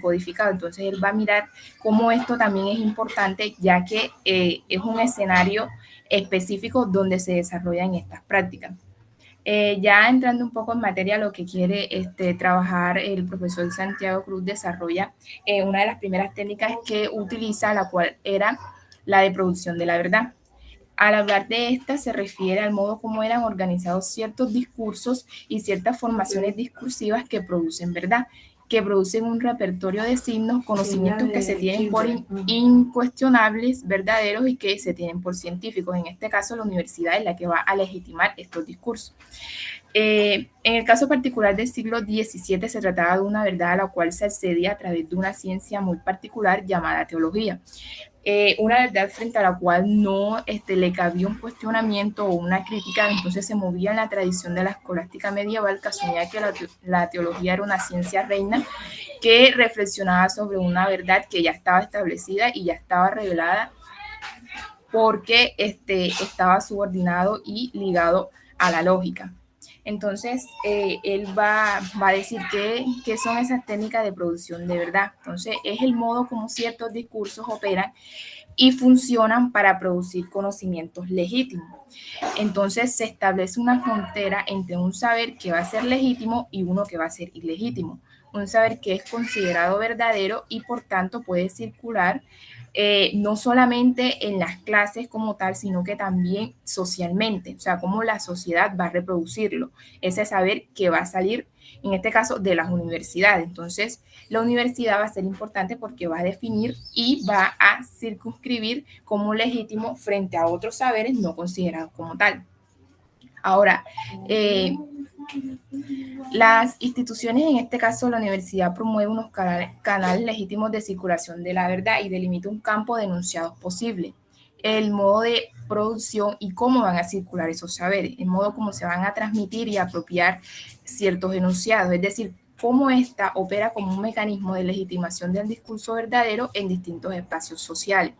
codificado. Entonces él va a mirar cómo esto también es importante, ya que es un escenario específico donde se desarrollan estas prácticas. Ya entrando un poco en materia, lo que quiere trabajar el profesor Santiago Cruz desarrolla una de las primeras técnicas que utiliza, la cual era la de producción de la verdad. Al hablar de esta se refiere al modo como eran organizados ciertos discursos y ciertas formaciones discursivas que producen verdad, que producen un repertorio de signos, conocimientos que se tienen por incuestionables, verdaderos y que se tienen por científicos. En este caso, la universidad es la que va a legitimar estos discursos. En el caso particular del siglo XVII se trataba de una verdad a la cual se accedía a través de una ciencia muy particular llamada teología. Una verdad frente a la cual no le cabía un cuestionamiento o una crítica, entonces se movía en la tradición de la escolástica medieval, que asumía que la teología era una ciencia reina que reflexionaba sobre una verdad que ya estaba establecida y ya estaba revelada porque estaba subordinado y ligado a la lógica. Entonces, él va a decir qué son esas técnicas de producción de verdad. Entonces, es el modo como ciertos discursos operan y funcionan para producir conocimientos legítimos. Entonces, se establece una frontera entre un saber que va a ser legítimo y uno que va a ser ilegítimo. Un saber que es considerado verdadero y por tanto puede circular no solamente en las clases como tal, sino que también socialmente, o sea, cómo la sociedad va a reproducirlo, ese saber que va a salir, en este caso, de las universidades. Entonces, la universidad va a ser importante porque va a definir y va a circunscribir como legítimo frente a otros saberes no considerados como tal. Ahora, las instituciones, en este caso la universidad, promueve unos canales legítimos de circulación de la verdad y delimita un campo de enunciados posible, el modo de producción y cómo van a circular esos saberes, el modo como se van a transmitir y apropiar ciertos enunciados, es decir, cómo ésta opera como un mecanismo de legitimación del discurso verdadero en distintos espacios sociales.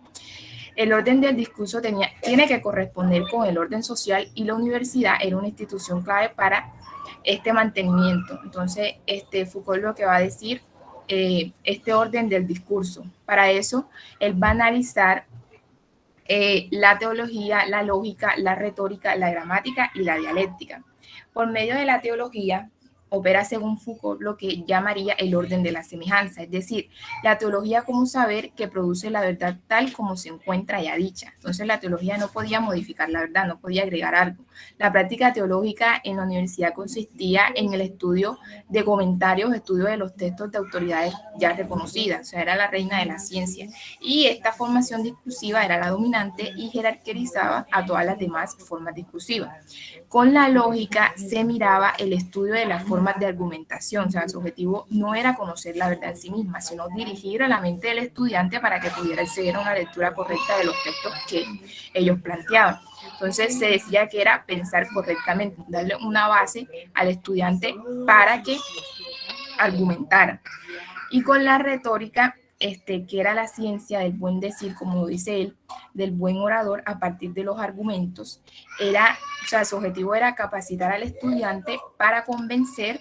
El orden del discurso tiene que corresponder con el orden social y la universidad era una institución clave para este mantenimiento. Entonces, Foucault lo que va a decir, este orden del discurso. Para eso, él va a analizar la teología, la lógica, la retórica, la gramática y la dialéctica. Por medio de la teología, opera según Foucault lo que llamaría el orden de la semejanza, es decir, la teología como un saber que produce la verdad tal como se encuentra ya dicha. Entonces la teología no podía modificar la verdad, no podía agregar algo. La práctica teológica en la universidad consistía en el estudio de comentarios, estudio de los textos de autoridades ya reconocidas, o sea, era la reina de la ciencia. Y esta formación discursiva era la dominante y jerarquizaba a todas las demás formas discursivas. Con la lógica se miraba el estudio de las formas de argumentación, o sea, su objetivo no era conocer la verdad en sí misma, sino dirigir a la mente del estudiante para que pudiera acceder a una lectura correcta de los textos que ellos planteaban. Entonces se decía que era pensar correctamente, darle una base al estudiante para que argumentara. Y con la retórica, que era la ciencia del buen decir, como dice él, del buen orador a partir de los argumentos, o sea, su objetivo era capacitar al estudiante para convencer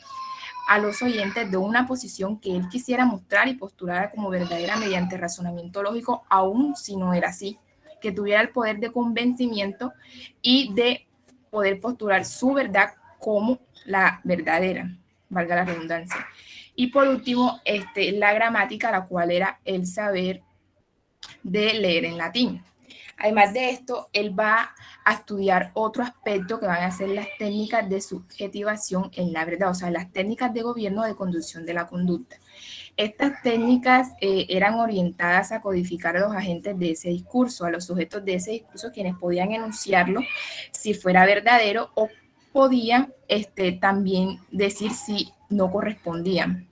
a los oyentes de una posición que él quisiera mostrar y postular como verdadera mediante razonamiento lógico, aun si no era así, que tuviera el poder de convencimiento y de poder postular su verdad como la verdadera, valga la redundancia. Y por último, la gramática, la cual era el saber de leer en latín. Además de esto, él va a estudiar otro aspecto que van a ser las técnicas de subjetivación en la verdad, o sea, las técnicas de gobierno de conducción de la conducta. Estas técnicas eran orientadas a codificar a los agentes de ese discurso, a los sujetos de ese discurso, quienes podían enunciarlo si fuera verdadero o podían también decir si no correspondían.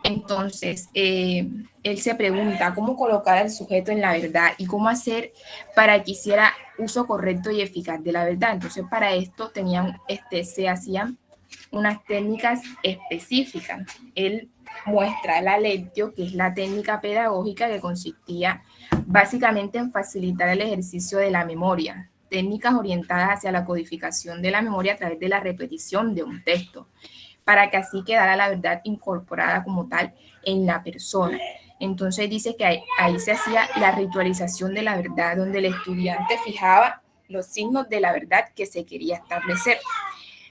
Entonces, él se pregunta cómo colocar al sujeto en la verdad y cómo hacer para que hiciera uso correcto y eficaz de la verdad. Entonces, para esto se hacían unas técnicas específicas. Él muestra la lectio, que es la técnica pedagógica que consistía básicamente en facilitar el ejercicio de la memoria, técnicas orientadas hacia la codificación de la memoria a través de la repetición de un texto. para que así quedara la verdad incorporada como tal en la persona. Entonces dice que ahí se hacía la ritualización de la verdad, donde el estudiante fijaba los signos de la verdad que se quería establecer.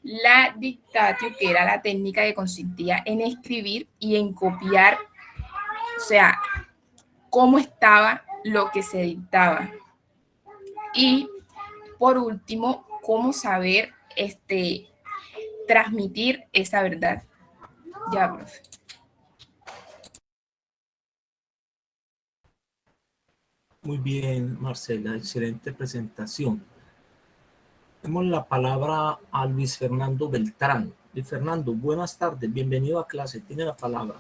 La dictatio, que era la técnica que consistía en escribir y en copiar, o sea, cómo estaba lo que se dictaba. Y por último, cómo saber transmitir esa verdad. Ya, profe. Muy bien, Marcela, excelente presentación. Demos la palabra a Luis Fernando Beltrán. Luis Fernando, buenas tardes, bienvenido a clase, tiene la palabra.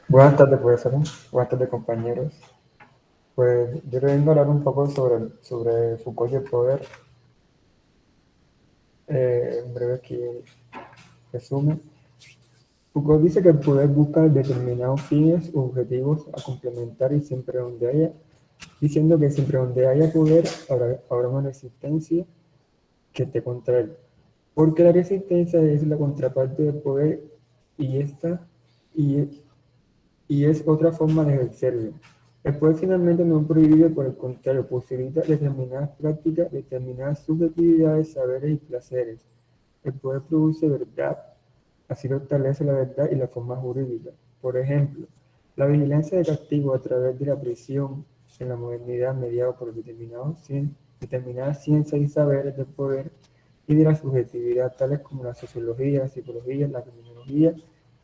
Buenas tardes, profesor. Buenas tardes, compañeros. Pues yo les vengo a hablar un poco sobre Foucault y el poder. En breve aquí resumen. Foucault dice que el poder busca determinados fines u objetivos a complementar y siempre donde haya, diciendo que siempre donde haya poder habrá una resistencia que esté contra él. Porque la resistencia es la contraparte del poder y esta y, y es otra forma de ejercerlo. El poder finalmente no prohíbe, por el contrario, posibilita determinadas prácticas, determinadas subjetividades, saberes y placeres. El poder produce verdad, así lo establece la verdad y la forma jurídica. Por ejemplo, la vigilancia de castigo a través de la prisión en la modernidad mediado por determinadas ciencias y saberes del poder y de la subjetividad, tales como la sociología, la psicología, la criminología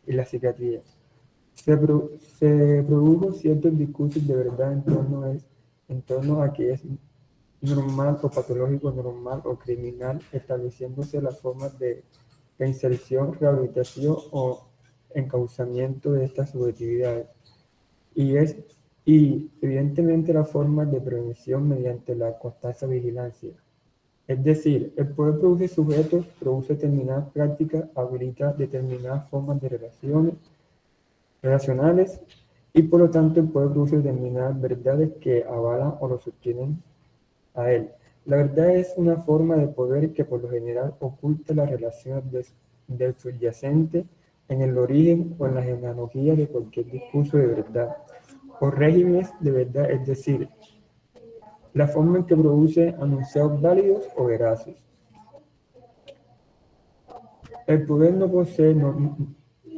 y la psiquiatría. Se produjo ciertos discursos de verdad en torno a que es normal o patológico, normal o criminal, estableciéndose las formas de reinserción, rehabilitación o encauzamiento de estas subjetividades. Y evidentemente las formas de prevención mediante la constante vigilancia. Es decir, el poder produce sujetos, produce determinadas prácticas, habilita determinadas formas de relacionales y por lo tanto el poder produce determinadas verdades que avalan o lo sostienen a él. La verdad es una forma de poder que por lo general oculta las relaciones del subyacente en el origen o en las analogías de cualquier discurso de verdad o regímenes de verdad, es decir, la forma en que produce anunciados válidos o veraces. El poder no posee,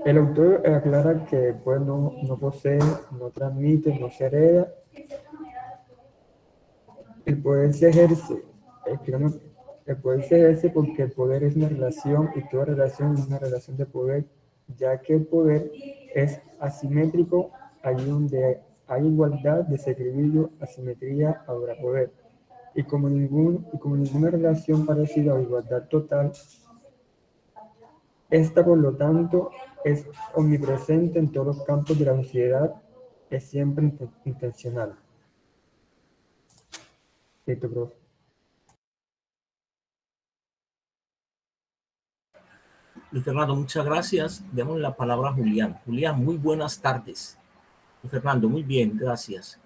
el autor aclara que el poder no posee, no transmite, no se hereda. El poder se ejerce, explicando, el poder se ejerce porque el poder es una relación y toda relación es una relación de poder, ya que el poder es asimétrico, allí donde hay igualdad, desequilibrio, asimetría, habrá poder. Y como ninguna relación parecida o igualdad total, esta, por lo tanto, es omnipresente en todos los campos de la sociedad, es siempre intencional. Listo, profe. Luis Fernando, muchas gracias. Demos la palabra a Julián. Julián, muy buenas tardes. Luis Fernando, muy bien, gracias.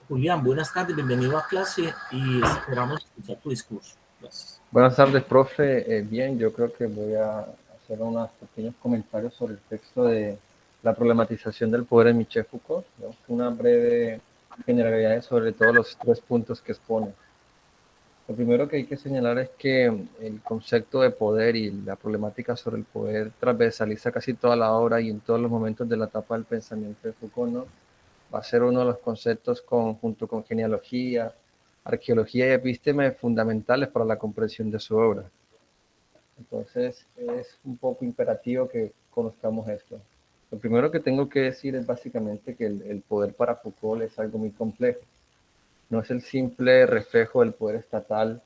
Julián, buenas tardes, bienvenido a clase y esperamos escuchar tu discurso. Gracias. Buenas tardes, profe. Bien, yo creo que voy a hacer unos pequeños comentarios sobre el texto de la problematización del poder en Michel Foucault, ¿no? Una breve generalidad sobre todos los 3 puntos que expone. Lo primero que hay que señalar es que el concepto de poder y la problemática sobre el poder transversaliza casi toda la obra y en todos los momentos de la etapa del pensamiento de Foucault, ¿no? Va a ser uno de los conceptos junto con genealogía, arqueología y epísteme fundamentales para la comprensión de su obra. Entonces es un poco imperativo que conozcamos esto. Lo primero que tengo que decir es básicamente que el poder para Foucault es algo muy complejo. No es el simple reflejo del poder estatal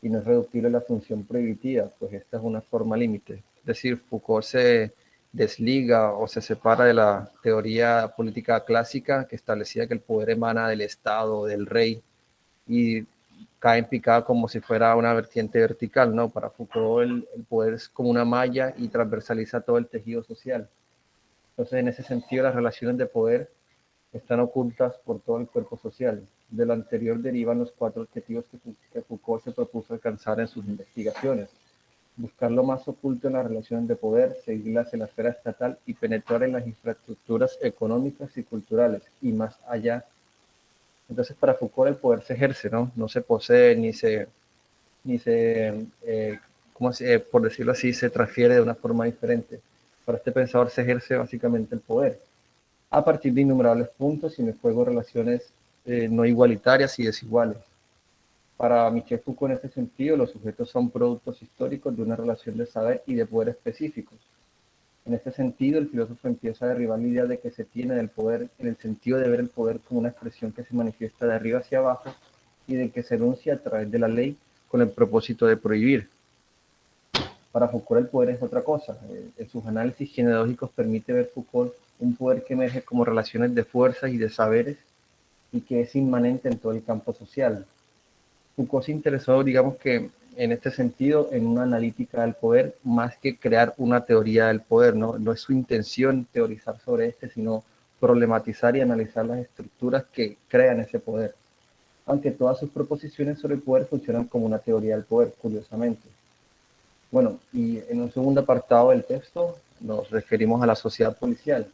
y no es reductible a la función prohibitiva, pues esta es una forma límite. Es decir, Foucault se desliga o se separa de la teoría política clásica que establecía que el poder emana del Estado, del rey, y cae en picada como si fuera una vertiente vertical, ¿no? Para Foucault el poder es como una malla y transversaliza todo el tejido social. Entonces, en ese sentido, las relaciones de poder están ocultas por todo el cuerpo social. De lo anterior derivan los 4 objetivos que Foucault se propuso alcanzar en sus investigaciones. buscar lo más oculto en las relaciones de poder, seguirlas en la esfera estatal y penetrar en las infraestructuras económicas y culturales y más allá. Entonces, para Foucault el poder se ejerce, ¿no? No se posee ni se ¿cómo por decirlo así, se transfiere de una forma diferente. Para este pensador se ejerce básicamente el poder a partir de innumerables puntos y en el juego de relaciones no igualitarias y desiguales. Para Michel Foucault, en este sentido, los sujetos son productos históricos de una relación de saber y de poder específicos. En este sentido, el filósofo empieza a derribar la idea de que se tiene del poder en el sentido de ver el poder como una expresión que se manifiesta de arriba hacia abajo y de que se enuncia a través de la ley con el propósito de prohibir. Para Foucault el poder es otra cosa. En sus análisis genealógicos permite ver Foucault un poder que emerge como relaciones de fuerzas y de saberes y que es inmanente en todo el campo social. Foucault se interesó, digamos que en este sentido, en una analítica del poder, más que crear una teoría del poder, ¿no? No es su intención teorizar sobre este, sino problematizar y analizar las estructuras que crean ese poder. Aunque todas sus proposiciones sobre el poder funcionan como una teoría del poder, curiosamente. Bueno, y en un segundo apartado del texto nos referimos a la sociedad policial.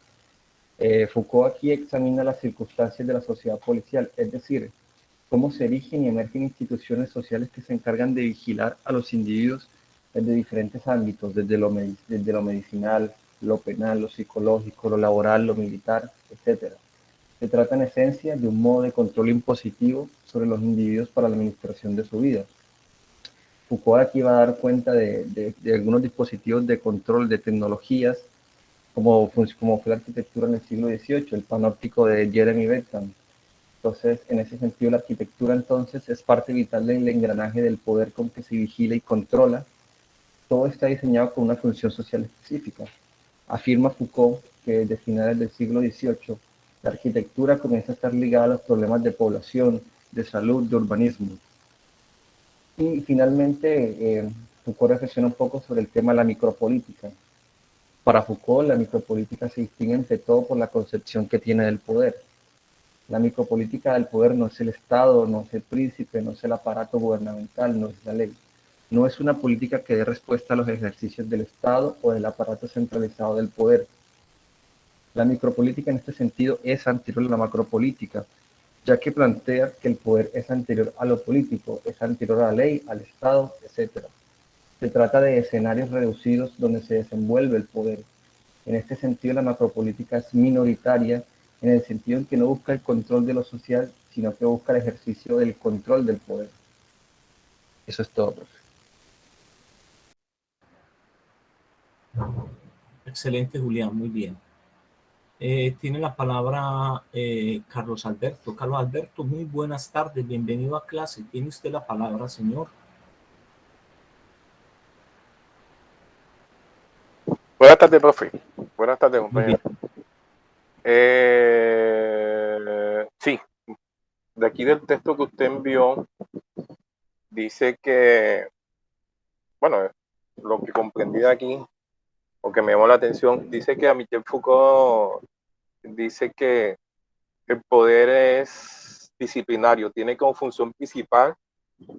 Foucault aquí examina las circunstancias de la sociedad policial, es decir, cómo se erigen y emergen instituciones sociales que se encargan de vigilar a los individuos desde diferentes ámbitos, desde lo medicinal, lo penal, lo psicológico, lo laboral, lo militar, etc. Se trata en esencia de un modo de control impositivo sobre los individuos para la administración de su vida. Foucault aquí va a dar cuenta de algunos dispositivos de control de tecnologías, como fue la arquitectura en el siglo XVIII, el panóptico de Jeremy Bentham. Entonces, en ese sentido, la arquitectura entonces es parte vital del engranaje del poder con que se vigila y controla. Todo está diseñado con una función social específica. Afirma Foucault que desde finales del siglo XVIII, la arquitectura comienza a estar ligada a los problemas de población, de salud, de urbanismo. Y finalmente, Foucault reflexiona un poco sobre el tema de la micropolítica. Para Foucault, la micropolítica se distingue entre todo por la concepción que tiene del poder. La micropolítica del poder no es el Estado, no es el príncipe, no es el aparato gubernamental, no es la ley. No es una política que dé respuesta a los ejercicios del Estado o del aparato centralizado del poder. La micropolítica en este sentido es anterior a la macropolítica, ya que plantea que el poder es anterior a lo político, es anterior a la ley, al Estado, etc. Se trata de escenarios reducidos donde se desenvuelve el poder. En este sentido, la macropolítica es minoritaria en el sentido en que no busca el control de lo social, sino que busca el ejercicio del control del poder. Eso es todo, profe. Excelente, Julián, muy bien. Tiene la palabra Carlos Alberto. Carlos Alberto, muy buenas tardes, bienvenido a clase. Tiene usted la palabra, señor. Buenas tardes, profe. Buenas tardes, Muy compañero. bien. Sí, de aquí del texto que usted envió, dice que, bueno, lo que comprendí de aquí, o que me llamó la atención, dice que a Michel Foucault dice que el poder es disciplinario, tiene como función principal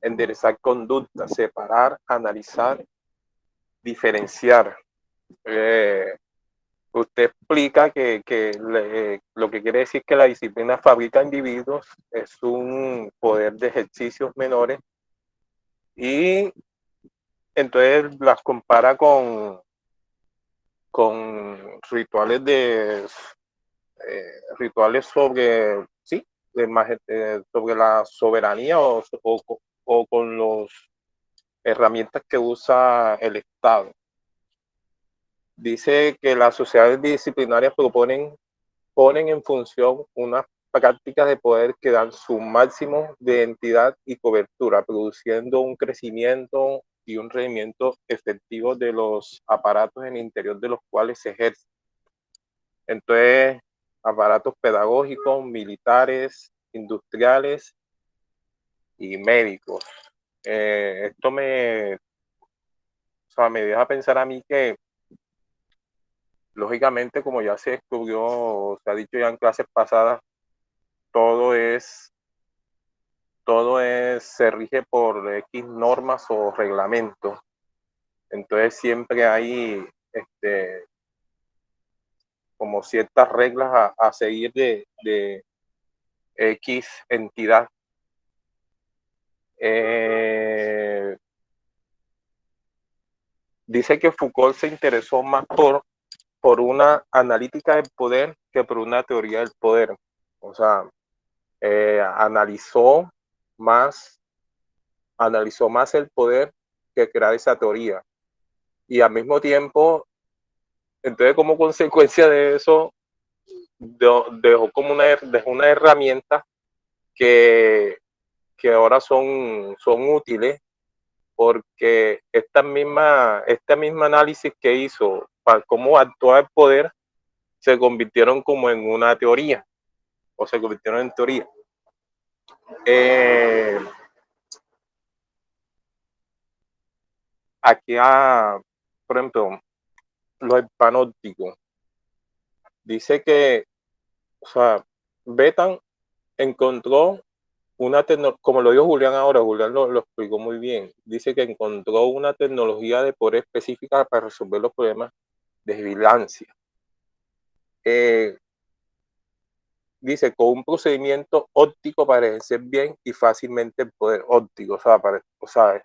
enderezar conducta, separar, analizar, diferenciar. Usted explica que lo que quiere decir que la disciplina fabrica individuos es un poder de ejercicios menores y entonces las compara con rituales rituales sobre, sí, sobre la soberanía o con las herramientas que usa el Estado. Dice que las sociedades disciplinarias ponen en función unas prácticas de poder que dan su máximo de entidad y cobertura, produciendo un crecimiento y un rendimiento efectivo de los aparatos en el interior de los cuales se ejerce. Entonces, aparatos pedagógicos, militares, industriales y médicos. Esto me deja pensar a mí que, lógicamente, como ya se estudió, se ha dicho ya en clases pasadas, todo se rige por X normas o reglamentos. Entonces siempre hay como ciertas reglas a seguir de X entidad. Dice que Foucault se interesó más por una analítica del poder que por una teoría del poder. O sea, analizó más el poder que crear esa teoría. Y al mismo tiempo, entonces como consecuencia de eso, dejó una herramienta que ahora son útiles, porque este misma análisis que hizo para cómo actúa el poder se convirtieron como en una teoría, o se convirtieron en teoría. Aquí, por ejemplo, los panópticos. Dice que, o sea, Bethan encontró como lo dijo Julián ahora, Julián lo explicó muy bien. Dice que encontró una tecnología de poder específica para resolver los problemas de vigilancia. Dice, con un procedimiento óptico para ejercer bien y fácilmente el poder óptico. O sea,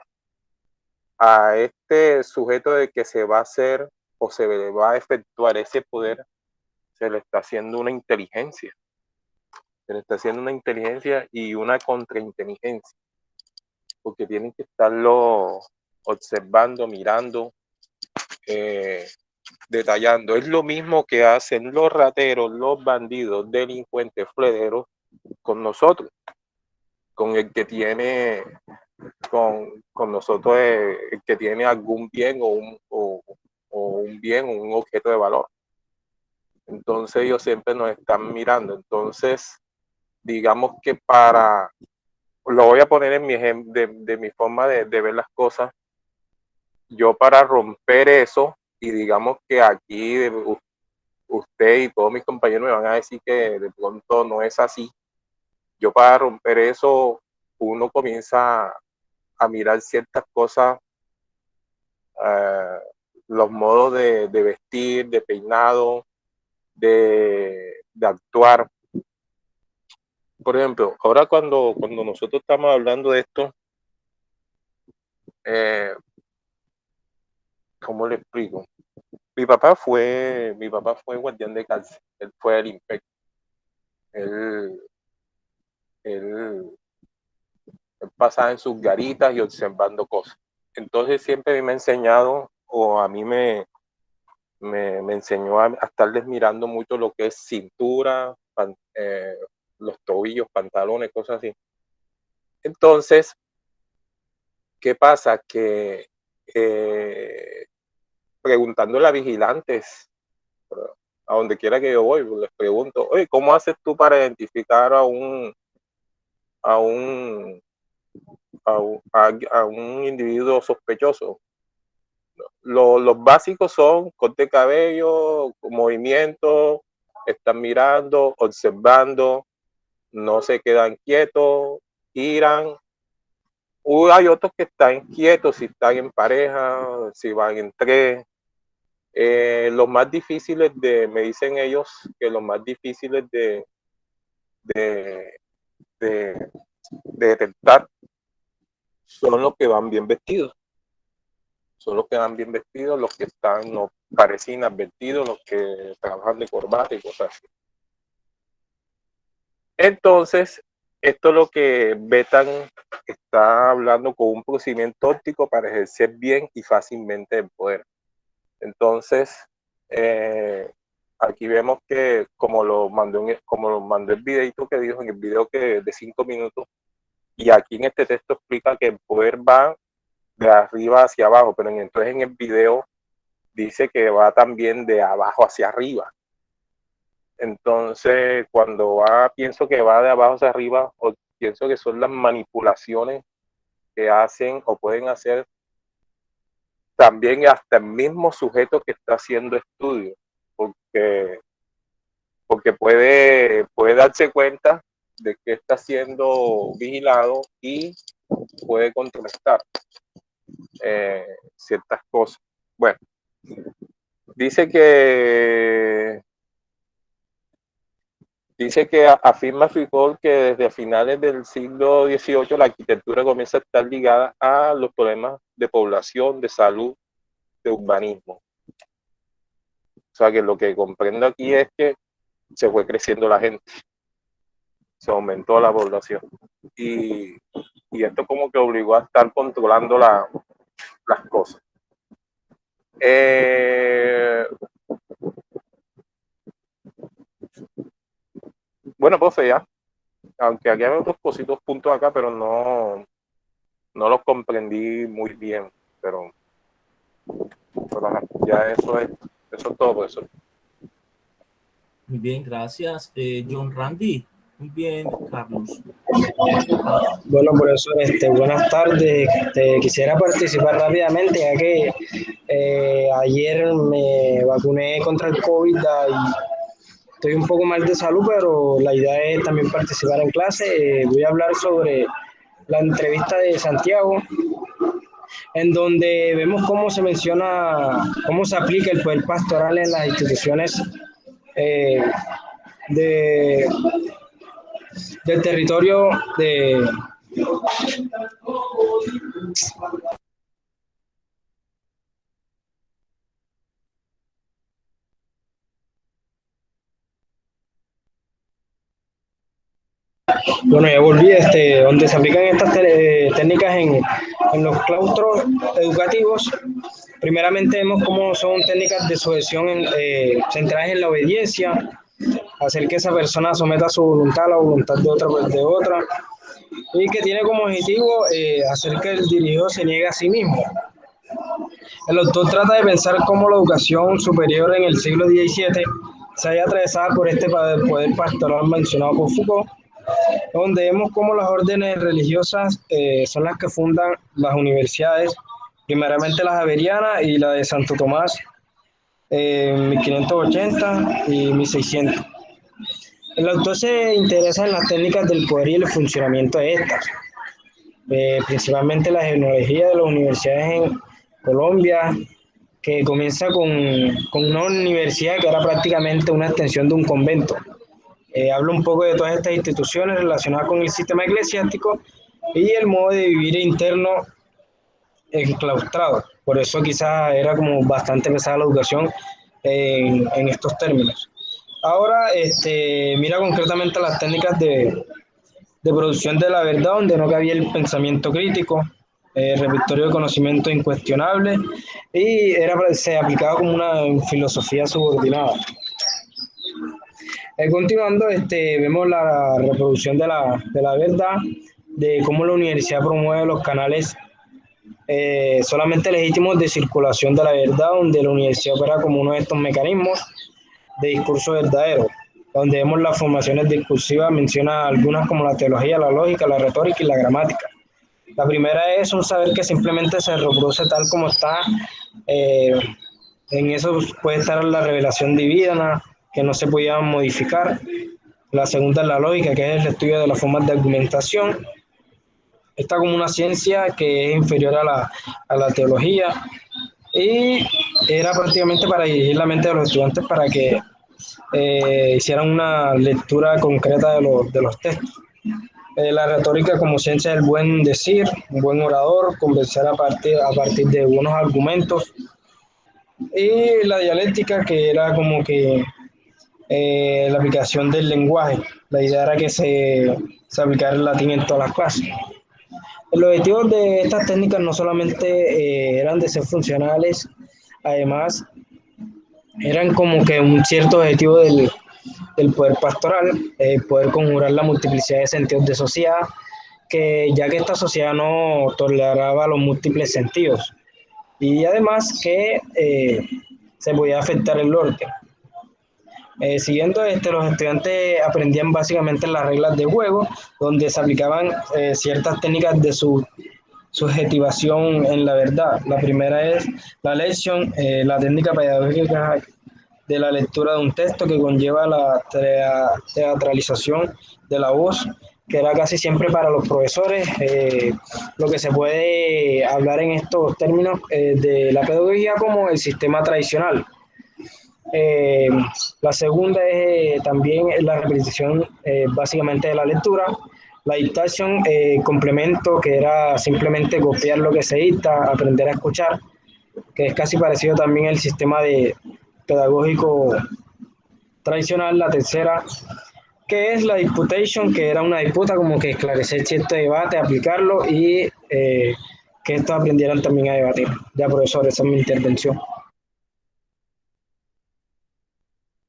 a este sujeto de que se va a hacer o se le va a efectuar ese poder, se le está haciendo una inteligencia. Se le está haciendo una inteligencia y una contrainteligencia. Porque tienen que estarlo observando, mirando, detallando. Es lo mismo que hacen los rateros, los bandidos, delincuentes, flederos con nosotros, con el que tiene, con nosotros, el que tiene algún bien o un bien o un objeto de valor. Entonces ellos siempre nos están mirando. Entonces, digamos que lo voy a poner en de mi forma de ver las cosas. Yo para romper eso, y digamos que aquí usted y todos mis compañeros me van a decir que de pronto no es así. Yo para romper eso, uno comienza a mirar ciertas cosas, los modos de vestir, de peinado, de actuar. Por ejemplo, ahora cuando nosotros estamos hablando de esto, ¿cómo le explico? Mi papá fue guardián de cárcel, él fue el inspector. Él pasaba en sus garitas y observando cosas. Entonces siempre me ha enseñado, o a mí me enseñó a estarles mirando mucho lo que es cintura, los tobillos, pantalones, cosas así. Entonces, ¿qué pasa? Que preguntándole a vigilantes, a donde quiera que yo voy, les pregunto, oye, ¿cómo haces tú para identificar a un individuo sospechoso? Los básicos son corte de cabello, movimiento, están mirando, observando, no se quedan quietos, giran. Hay otros que están quietos, si están en pareja, si van en tres. Los más difíciles me dicen ellos que los más difíciles de detectar son los que van bien vestidos. Son los que van bien vestidos, los que están, no parecen inadvertidos, los que trabajan de corbata y cosas así. Entonces, esto es lo que Bethan está hablando, con un procedimiento óptico para ejercer bien y fácilmente el poder. Entonces, aquí vemos que como lo mandó el videito que dijo en el video que de 5 minutos, y aquí en este texto explica que el poder va de arriba hacia abajo, pero entonces en el video dice que va también de abajo hacia arriba. Entonces, cuando pienso que va de abajo hacia arriba, o pienso que son las manipulaciones que hacen o pueden hacer también hasta el mismo sujeto que está haciendo estudios, porque puede darse cuenta de que está siendo vigilado y puede contrarrestar. ciertas cosas. Bueno, dice que afirma Foucault que desde finales del siglo XVIII la arquitectura comienza a estar ligada a los problemas de población, de salud, de urbanismo. O sea que lo que comprendo aquí es que se fue creciendo la gente, se aumentó la población y esto como que obligó a estar controlando las cosas. Bueno, profe, ya, aunque aquí hay otros puntos acá, pero no los comprendí muy bien, pero ya eso es todo eso. Muy bien, gracias. John Randy. Muy bien, Carlos. Bueno, profesor, buenas tardes. Quisiera participar rápidamente, ya que ayer me vacuné contra el COVID y estoy un poco mal de salud, pero la idea es también participar en clase. Voy a hablar sobre la entrevista de Santiago, en donde vemos cómo se menciona, cómo se aplica el poder pastoral en las instituciones del territorio de... Bueno, ya volví, donde se aplican estas técnicas en los claustros educativos. Primeramente vemos cómo son técnicas de sujeción centradas en la obediencia, hacer que esa persona someta su voluntad a la voluntad de otra, y que tiene como objetivo hacer que el dirigido se niegue a sí mismo. El autor trata de pensar cómo la educación superior en el siglo XVII se haya atravesada por este poder pastoral mencionado por Foucault, donde vemos cómo las órdenes religiosas son las que fundan las universidades, primeramente la Javeriana y la de Santo Tomás en 1580 y 1600. El autor se interesa en las técnicas del poder y el funcionamiento de estas, principalmente la genealogía de las universidades en Colombia, que comienza con una universidad que era prácticamente una extensión de un convento. Habla un poco de todas estas instituciones relacionadas con el sistema eclesiástico y el modo de vivir interno enclaustrado. Por eso quizás era como bastante pesada la educación en estos términos. Ahora mira concretamente las técnicas de producción de la verdad, donde no cabía el pensamiento crítico, repertorio de conocimiento incuestionable, y se aplicaba como una filosofía subordinada. Continuando, vemos la reproducción de la verdad, de cómo la universidad promueve los canales solamente legítimos de circulación de la verdad, donde la universidad opera como uno de estos mecanismos de discurso verdadero, donde vemos las formaciones discursivas, menciona algunas como la teología, la lógica, la retórica y la gramática. La primera es un saber que simplemente se reproduce tal como está. En eso puede estar la revelación divina, que no se podía modificar. La segunda es la lógica, que es el estudio de las formas de argumentación. Está como una ciencia que es inferior a la teología, y era prácticamente para dirigir la mente de los estudiantes para que hicieran una lectura concreta de los textos. La retórica como ciencia del buen decir, un buen orador, convencer a partir de buenos argumentos. Y la dialéctica, que era como que la aplicación del lenguaje. La idea era que se aplicara el latín en todas las clases. Los objetivos de estas técnicas no solamente eran de ser funcionales, además eran como que un cierto objetivo del poder pastoral, poder conjurar la multiplicidad de sentidos de sociedad, ya que esta sociedad no toleraba los múltiples sentidos, y además que se podía afectar el orden. Siguiendo los estudiantes aprendían básicamente las reglas de juego, donde se aplicaban ciertas técnicas de su subjetivación en la verdad. La primera es la lección, la técnica pedagógica de la lectura de un texto, que conlleva la teatralización de la voz, que era casi siempre para los profesores. Lo que se puede hablar en estos términos de la pedagogía como el sistema tradicional. Eh, la segunda es también la repetición básicamente de la lectura. La dictación, complemento, que era simplemente copiar lo que se dicta, aprender a escuchar, que es casi parecido también al sistema de pedagógico tradicional. La tercera, que es la disputation, que era una disputa como que esclarecer cierto debate, aplicarlo y que estos aprendieran también a debatir. Ya, profesor, esa es mi intervención.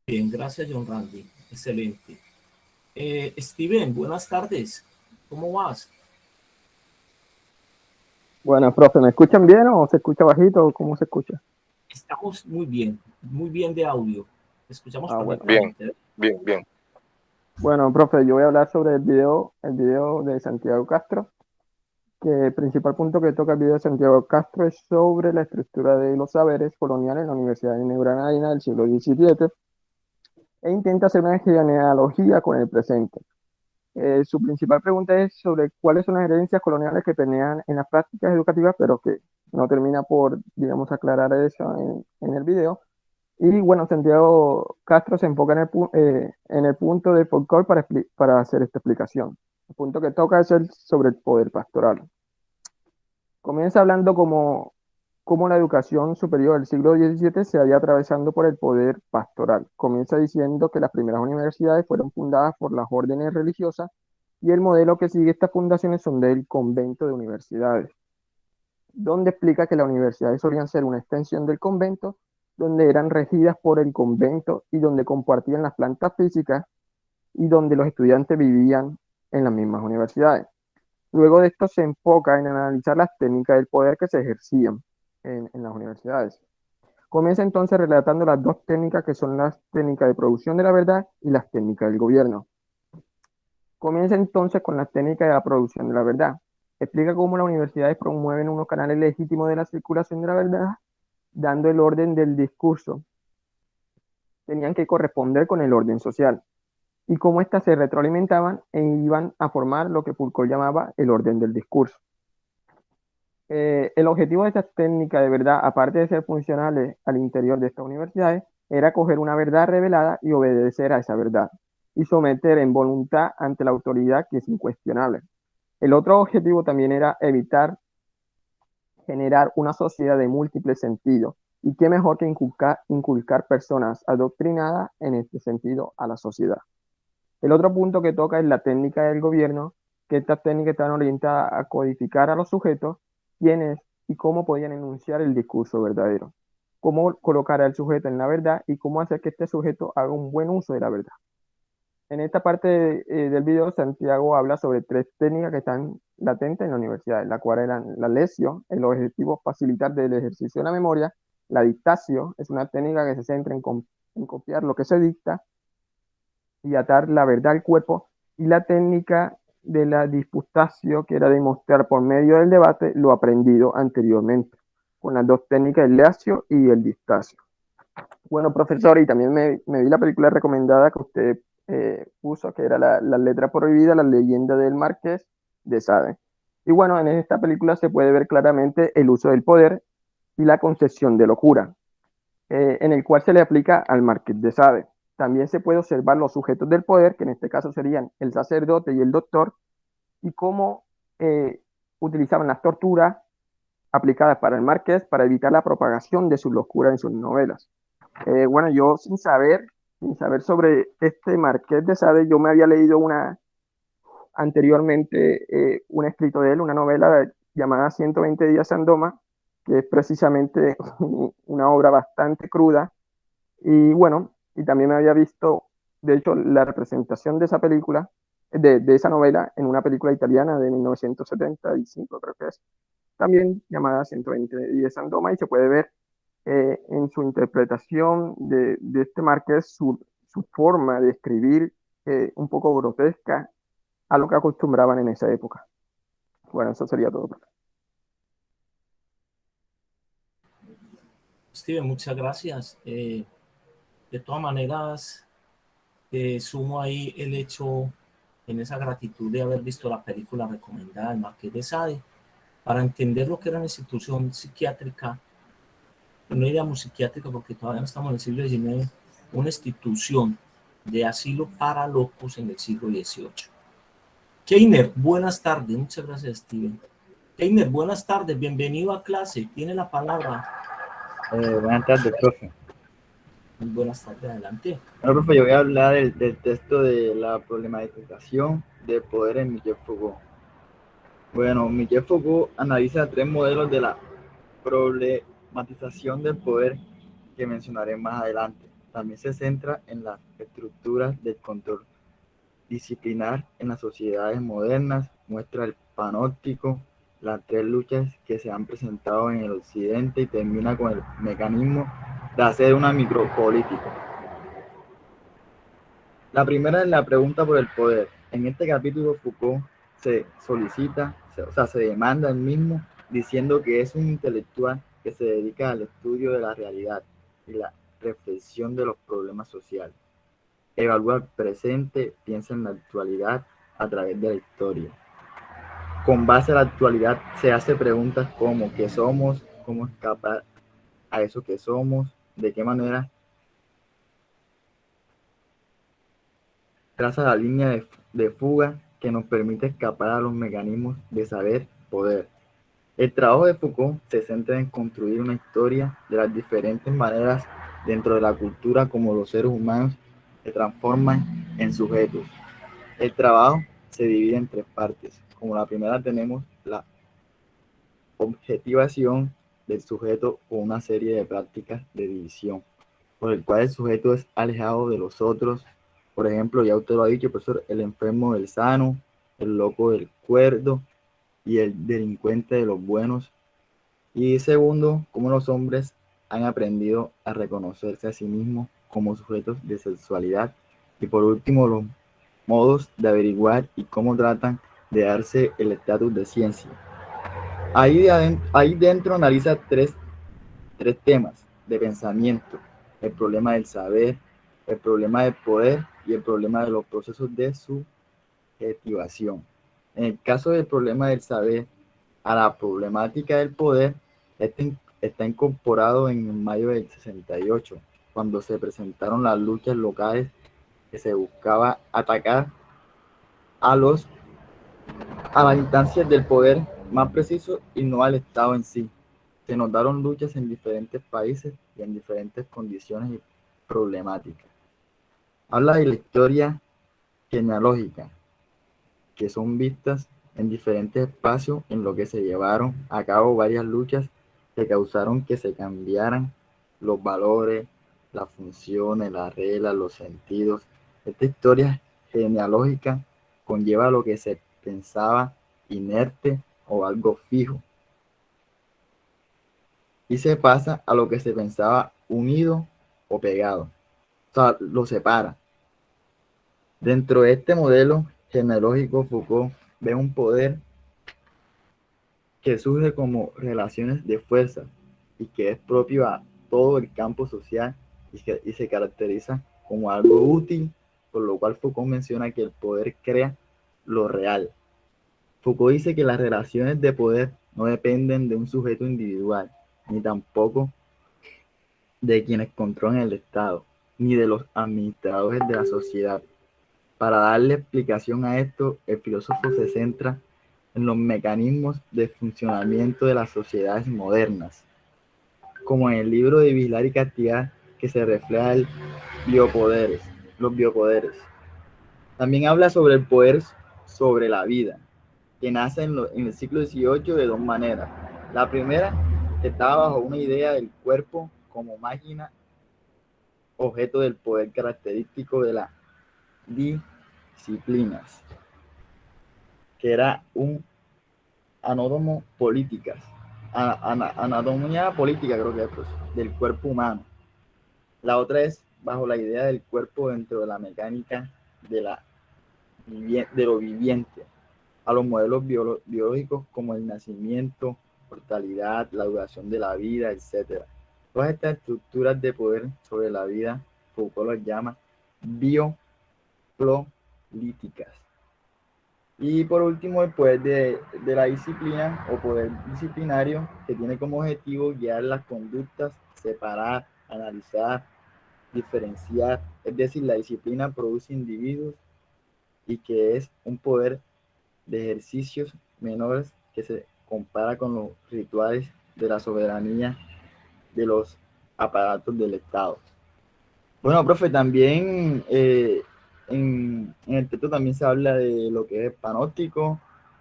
Bien, gracias, John Randy. Excelente. Steven, buenas tardes. ¿Cómo vas? Bueno, profe, ¿me escuchan bien o se escucha bajito o cómo se escucha? Estamos muy bien de audio. Escuchamos Bueno. Bien, perfectamente. bien, bien. Bueno, profe, yo voy a hablar sobre el video de Santiago Castro, que el principal punto que toca el video de Santiago Castro es sobre la estructura de los saberes coloniales en la Universidad de Granada del siglo XVII e intenta hacer una genealogía con el presente. Su principal pregunta es sobre cuáles son las herencias coloniales que permean en las prácticas educativas, pero que no termina por, digamos, aclarar eso en el video. Y bueno, Santiago Castro se enfoca en el punto de Foucault para hacer esta explicación. El punto que toca es el sobre el poder pastoral. Comienza hablando como la educación superior del siglo XVII se halla atravesando por el poder pastoral. Comienza diciendo que las primeras universidades fueron fundadas por las órdenes religiosas y el modelo que sigue estas fundaciones son del convento de universidades, donde explica que las universidades solían ser una extensión del convento, donde eran regidas por el convento y donde compartían las plantas físicas y donde los estudiantes vivían en las mismas universidades. Luego de esto se enfoca en analizar las técnicas del poder que se ejercían en las universidades. Comienza entonces relatando las dos técnicas que son las técnicas de producción de la verdad y las técnicas del gobierno. Comienza entonces con las técnicas de la producción de la verdad. Explica cómo las universidades promueven unos canales legítimos de la circulación de la verdad, dando el orden del discurso. Tenían que corresponder con el orden social y cómo éstas se retroalimentaban e iban a formar lo que Foucault llamaba el orden del discurso. El objetivo de estas técnicas de verdad, aparte de ser funcionales al interior de estas universidades, era coger una verdad revelada y obedecer a esa verdad, y someter en voluntad ante la autoridad que es incuestionable. El otro objetivo también era evitar generar una sociedad de múltiples sentidos, y qué mejor que inculcar personas adoctrinadas en este sentido a la sociedad. El otro punto que toca es la técnica del gobierno, que estas técnicas están orientadas a codificar a los sujetos, quiénes y cómo podían enunciar el discurso verdadero, cómo colocar al sujeto en la verdad y cómo hacer que este sujeto haga un buen uso de la verdad. En esta parte del video, Santiago habla sobre tres técnicas que están latentes en la universidad, la cual eran la lesio, el objetivo facilitar del ejercicio de la memoria; la dictatio, es una técnica que se centra en copiar lo que se dicta y atar la verdad al cuerpo; y la técnica de la disputatio, que era demostrar por medio del debate lo aprendido anteriormente, con las dos técnicas, el leatio y el dictatio. Bueno, profesor, y también me vi la película recomendada que usted puso, que era la letra prohibida, la leyenda del Marqués de Sade. Y bueno, en esta película se puede ver claramente el uso del poder y la concesión de locura, en el cual se le aplica al Marqués de Sade. También se puede observar los sujetos del poder, que en este caso serían el sacerdote y el doctor, y cómo utilizaban las torturas aplicadas para el Marqués para evitar la propagación de su locura en sus novelas. Bueno, yo sin saber sobre este Marqués de Sade, yo me había leído anteriormente un escrito de él, una novela llamada 120 días en Doma, que es precisamente una obra bastante cruda. Y bueno, y también me había visto, de hecho, la representación de esa película, de esa novela, en una película italiana de 1975, creo que es, también llamada 120 días en Doma, y se puede ver en su interpretación de este Marqués, su forma de escribir un poco grotesca a lo que acostumbraban en esa época. Bueno, eso sería todo. Steven, muchas gracias. De todas maneras, sumo ahí el hecho en esa gratitud de haber visto la película recomendada del Marqués de Sade, para entender lo que era una institución psiquiátrica, no diríamos psiquiátrica porque todavía no estamos en el siglo XIX, una institución de asilo para locos en el siglo XVIII. Keiner, buenas tardes. Muchas gracias, Steven. Keiner, buenas tardes. Bienvenido a clase. Tiene la palabra. Buenas tardes, profe. Muy buenas tardes. Adelante. Bueno, profe, yo voy a hablar del texto de la problematización del poder en Michel Foucault. Bueno, Michel Foucault analiza 3 modelos de la problematización del poder que mencionaré más adelante. También se centra en las estructuras del control disciplinar en las sociedades modernas, muestra el panóptico, las 3 luchas que se han presentado en el occidente y termina con el mecanismo de hacer una micropolítica. La primera es la pregunta por el poder. En este capítulo Foucault se solicita, se demanda el mismo, diciendo que es un intelectual que se dedica al estudio de la realidad y la reflexión de los problemas sociales. Evalúa el presente, piensa en la actualidad a través de la historia. Con base a la actualidad se hace preguntas como ¿qué somos? ¿Cómo escapar a eso que somos? ¿De qué manera? Traza la línea de fuga que nos permite escapar a los mecanismos de saber poder. El trabajo de Foucault se centra en construir una historia de las diferentes maneras dentro de la cultura como los seres humanos se transforman en sujetos. El trabajo se divide en 3 partes. Como la primera tenemos la objetivación del sujeto o una serie de prácticas de división, por el cual el sujeto es alejado de los otros. Por ejemplo, ya usted lo ha dicho, profesor, el enfermo del sano, el loco del cuerdo y el delincuente de los buenos. Y segundo, cómo los hombres han aprendido a reconocerse a sí mismos como sujetos de sexualidad. Y por último, los modos de averiguar y cómo tratan de darse el estatus de ciencia. Ahí dentro analiza tres temas de pensamiento: el problema del saber, el problema del poder y el problema de los procesos de subjetivación. En el caso del problema del saber, a la problemática del poder está incorporado en mayo del 68, cuando se presentaron las luchas locales que se buscaba atacar a las instancias del poder más preciso y no al Estado en sí. Se notaron luchas en diferentes países y en diferentes condiciones y problemáticas. Habla de la historia genealógica, que son vistas en diferentes espacios en lo que se llevaron a cabo varias luchas que causaron que se cambiaran los valores, las funciones, las reglas, los sentidos. Esta historia genealógica conlleva lo que se pensaba inerte o algo fijo, y se pasa a lo que se pensaba unido o pegado. O sea, lo separa. Dentro de este modelo genealógico, Foucault ve un poder que surge como relaciones de fuerza y que es propio a todo el campo social y se caracteriza como algo útil, por lo cual Foucault menciona que el poder crea lo real. Foucault dice que las relaciones de poder no dependen de un sujeto individual, ni tampoco de quienes controlan el Estado, ni de los administradores de la sociedad. Para darle explicación a esto, el filósofo se centra en los mecanismos de funcionamiento de las sociedades modernas, como en el libro de Vigilar y Castigar, que se refleja los biopoderes. También habla sobre el poder sobre la vida, que nace en el siglo XVIII de 2 maneras. La primera estaba bajo una idea del cuerpo como máquina, objeto del poder característico de las disciplinas, que era un anatomía política, creo que es, pues, del cuerpo humano. La otra es bajo la idea del cuerpo dentro de la mecánica de lo viviente, a los modelos biológicos como el nacimiento, mortalidad, la duración de la vida, etc. Todas estas estructuras de poder sobre la vida, Foucault las llama biopolíticas. Y por último, el poder de la disciplina o poder disciplinario, que tiene como objetivo guiar las conductas, separar, analizar, diferenciar. Es decir, la disciplina produce individuos y que es un poder de ejercicios menores que se compara con los rituales de la soberanía de los aparatos del Estado. Bueno, profe, también en el texto también se habla de lo que es panóptico,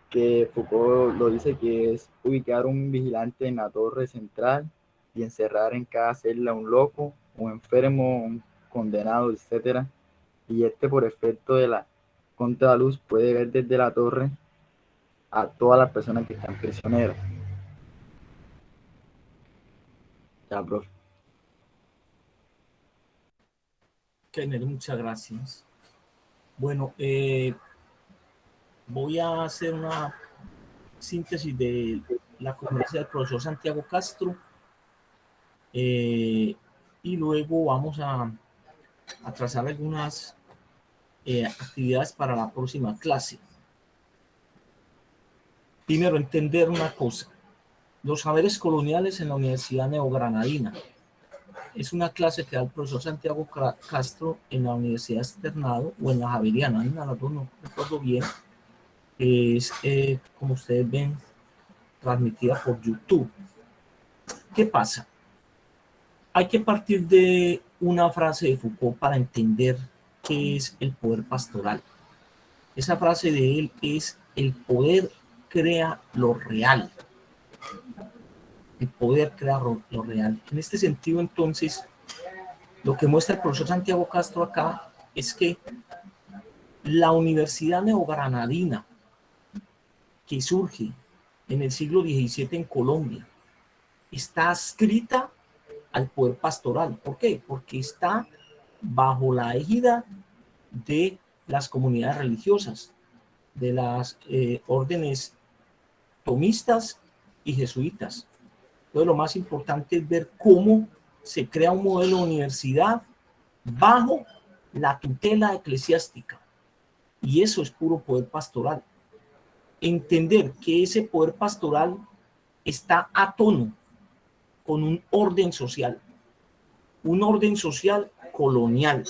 que Foucault lo dice que es ubicar un vigilante en la torre central y encerrar en cada celda un loco, un enfermo, un condenado, etcétera. Y por efecto de la contraluz puede ver desde la torre a todas las personas que están prisioneras. Ya, profe. Kenner, muchas gracias. Bueno, voy a hacer una síntesis de la conferencia del profesor Santiago Castro y luego vamos a trazar algunas actividades para la próxima clase. Primero, entender una cosa. Los saberes coloniales en la Universidad Neogranadina. Es una clase que da el profesor Santiago Castro en la Universidad Externado o en la Javeriana, no recuerdo bien. Es, como ustedes ven, transmitida por YouTube. ¿Qué pasa? Hay que partir de una frase de Foucault para entender qué es el poder pastoral. Esa frase de él es: el poder crea lo real. El poder crea lo real. En este sentido, entonces, lo que muestra el profesor Santiago Castro acá es que la Universidad Neogranadina, que surge en el siglo XVII en Colombia, está adscrita al poder pastoral. ¿Por qué? Porque está bajo la égida de las comunidades religiosas, de las órdenes tomistas y jesuitas. Entonces, lo más importante es ver cómo se crea un modelo de universidad bajo la tutela eclesiástica. Y eso es puro poder pastoral. Entender que ese poder pastoral está a tono con un orden social colonial,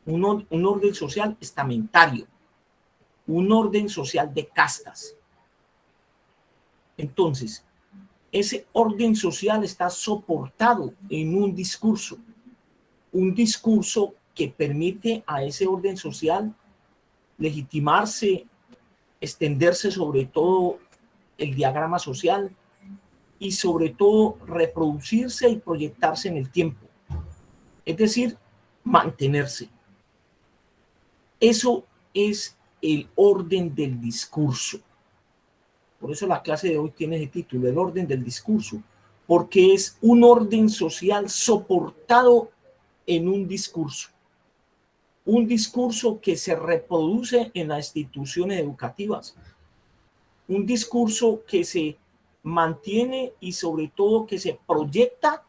un orden social estamentario, un orden social de castas. Entonces, ese orden social está soportado en un discurso que permite a ese orden social legitimarse, extenderse sobre todo el diagrama social y sobre todo reproducirse y proyectarse en el tiempo. Es decir, mantenerse. Eso es el orden del discurso. Por eso la clase de hoy tiene ese título, el orden del discurso, porque es un orden social soportado en un discurso que se reproduce en las instituciones educativas, un discurso que se mantiene y sobre todo que se proyecta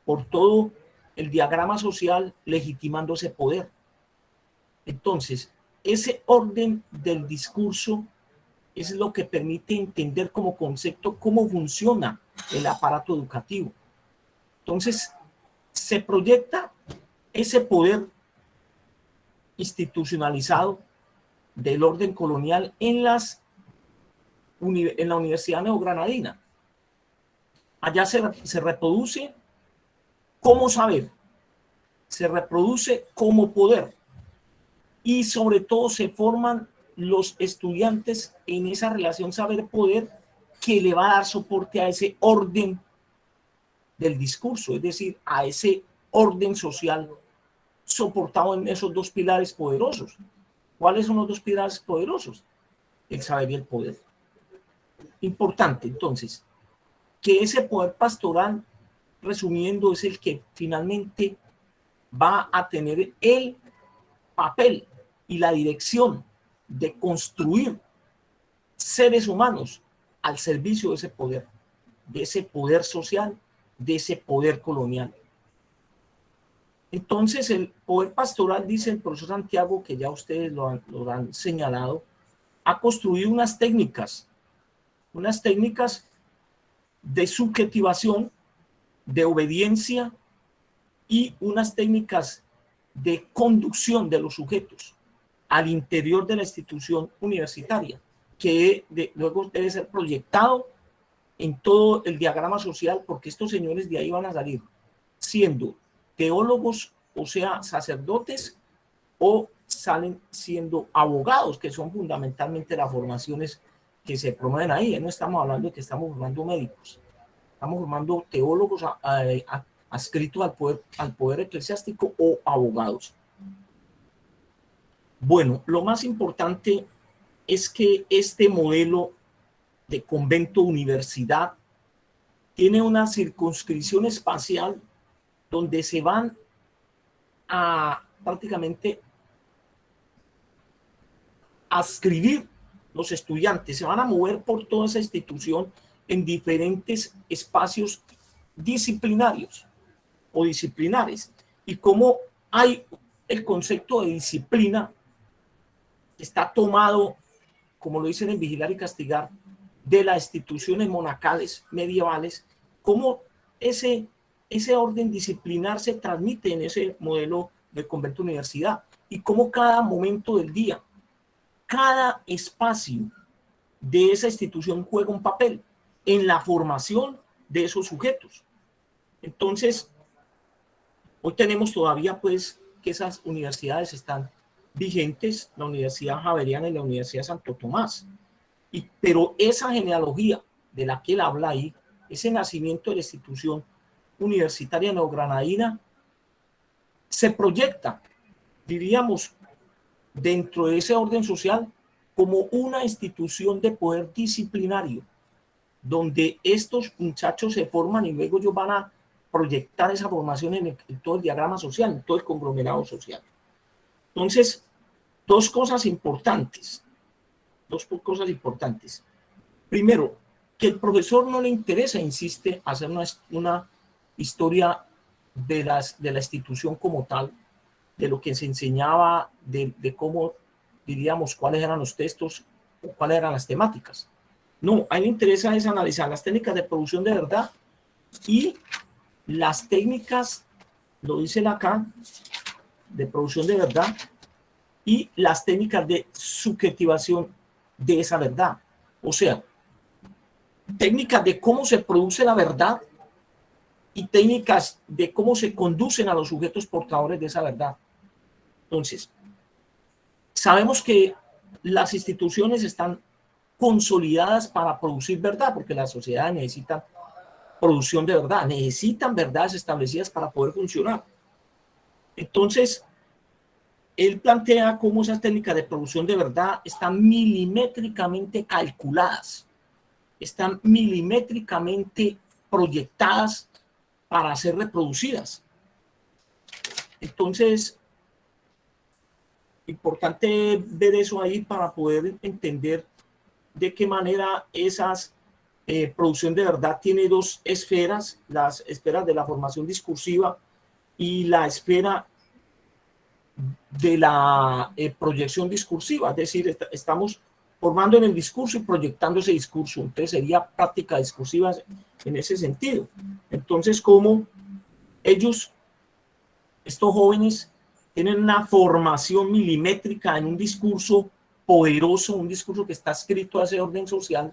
por todo el diagrama social legitimando ese poder. Entonces, ese orden del discurso es lo que permite entender como concepto cómo funciona el aparato educativo. Entonces, se proyecta ese poder institucionalizado del orden colonial en la Universidad Neogranadina. Allá se reproduce como saber, se reproduce como poder y sobre todo se forman los estudiantes en esa relación saber-poder que le va a dar soporte a ese orden del discurso, es decir, a ese orden social soportado en esos dos pilares poderosos. ¿Cuáles son los dos pilares poderosos? El saber y el poder. Importante, entonces, que ese poder pastoral, resumiendo, es el que finalmente va a tener el papel y la dirección de construir seres humanos al servicio de ese poder social, de ese poder colonial. Entonces, el poder pastoral, dice el profesor Santiago, que ya ustedes lo han señalado, ha construido unas técnicas de subjetivación, de obediencia y unas técnicas de conducción de los sujetos al interior de la institución universitaria, que luego debe ser proyectado en todo el diagrama social, porque estos señores de ahí van a salir siendo teólogos, o sea, sacerdotes, o salen siendo abogados, que son fundamentalmente las formaciones que se promueven ahí. No estamos hablando de que estamos formando médicos, estamos formando teólogos adscritos al poder eclesiástico o abogados. Bueno, lo más importante es que este modelo de convento-universidad tiene una circunscripción espacial donde se van a prácticamente adscribir los estudiantes, se van a mover por toda esa institución en diferentes espacios disciplinarios o disciplinares. Y como hay el concepto de disciplina, está tomado, como lo dicen en Vigilar y Castigar, de las instituciones monacales medievales, cómo ese orden disciplinar se transmite en ese modelo de convento universidad y cómo cada momento del día, cada espacio de esa institución juega un papel en la formación de esos sujetos. Entonces, hoy tenemos todavía pues que esas universidades están vigentes, la Universidad Javeriana y la Universidad Santo Tomás. Pero esa genealogía de la que él habla ahí, ese nacimiento de la institución universitaria neogranadina, se proyecta, diríamos, dentro de ese orden social como una institución de poder disciplinario, donde estos muchachos se forman y luego ellos van a proyectar esa formación en todo el diagrama social, en todo el conglomerado social. Entonces, dos cosas importantes. Primero, que el profesor no le interesa, insiste, hacer una historia de la institución como tal, de lo que se enseñaba, de cómo, diríamos, cuáles eran los textos o cuáles eran las temáticas. No, a él le interesa es analizar las técnicas de producción de verdad y las técnicas, lo dice él acá, de producción de verdad y las técnicas de subjetivación de esa verdad. O sea, técnicas de cómo se produce la verdad y técnicas de cómo se conducen a los sujetos portadores de esa verdad. Entonces, sabemos que las instituciones están consolidadas para producir verdad, porque las sociedades necesitan producción de verdad, necesitan verdades establecidas para poder funcionar. Entonces, él plantea cómo esas técnicas de producción de verdad están milimétricamente calculadas, están milimétricamente proyectadas para ser reproducidas. Entonces, importante ver eso ahí para poder entender de qué manera esas producción de verdad tiene dos esferas, las esferas de la formación discursiva y la esfera de la proyección discursiva, es decir, estamos formando en el discurso y proyectando ese discurso, entonces sería práctica discursiva en ese sentido. Entonces, como ellos, estos jóvenes, tienen una formación milimétrica en un discurso poderoso, un discurso que está escrito a ese orden social,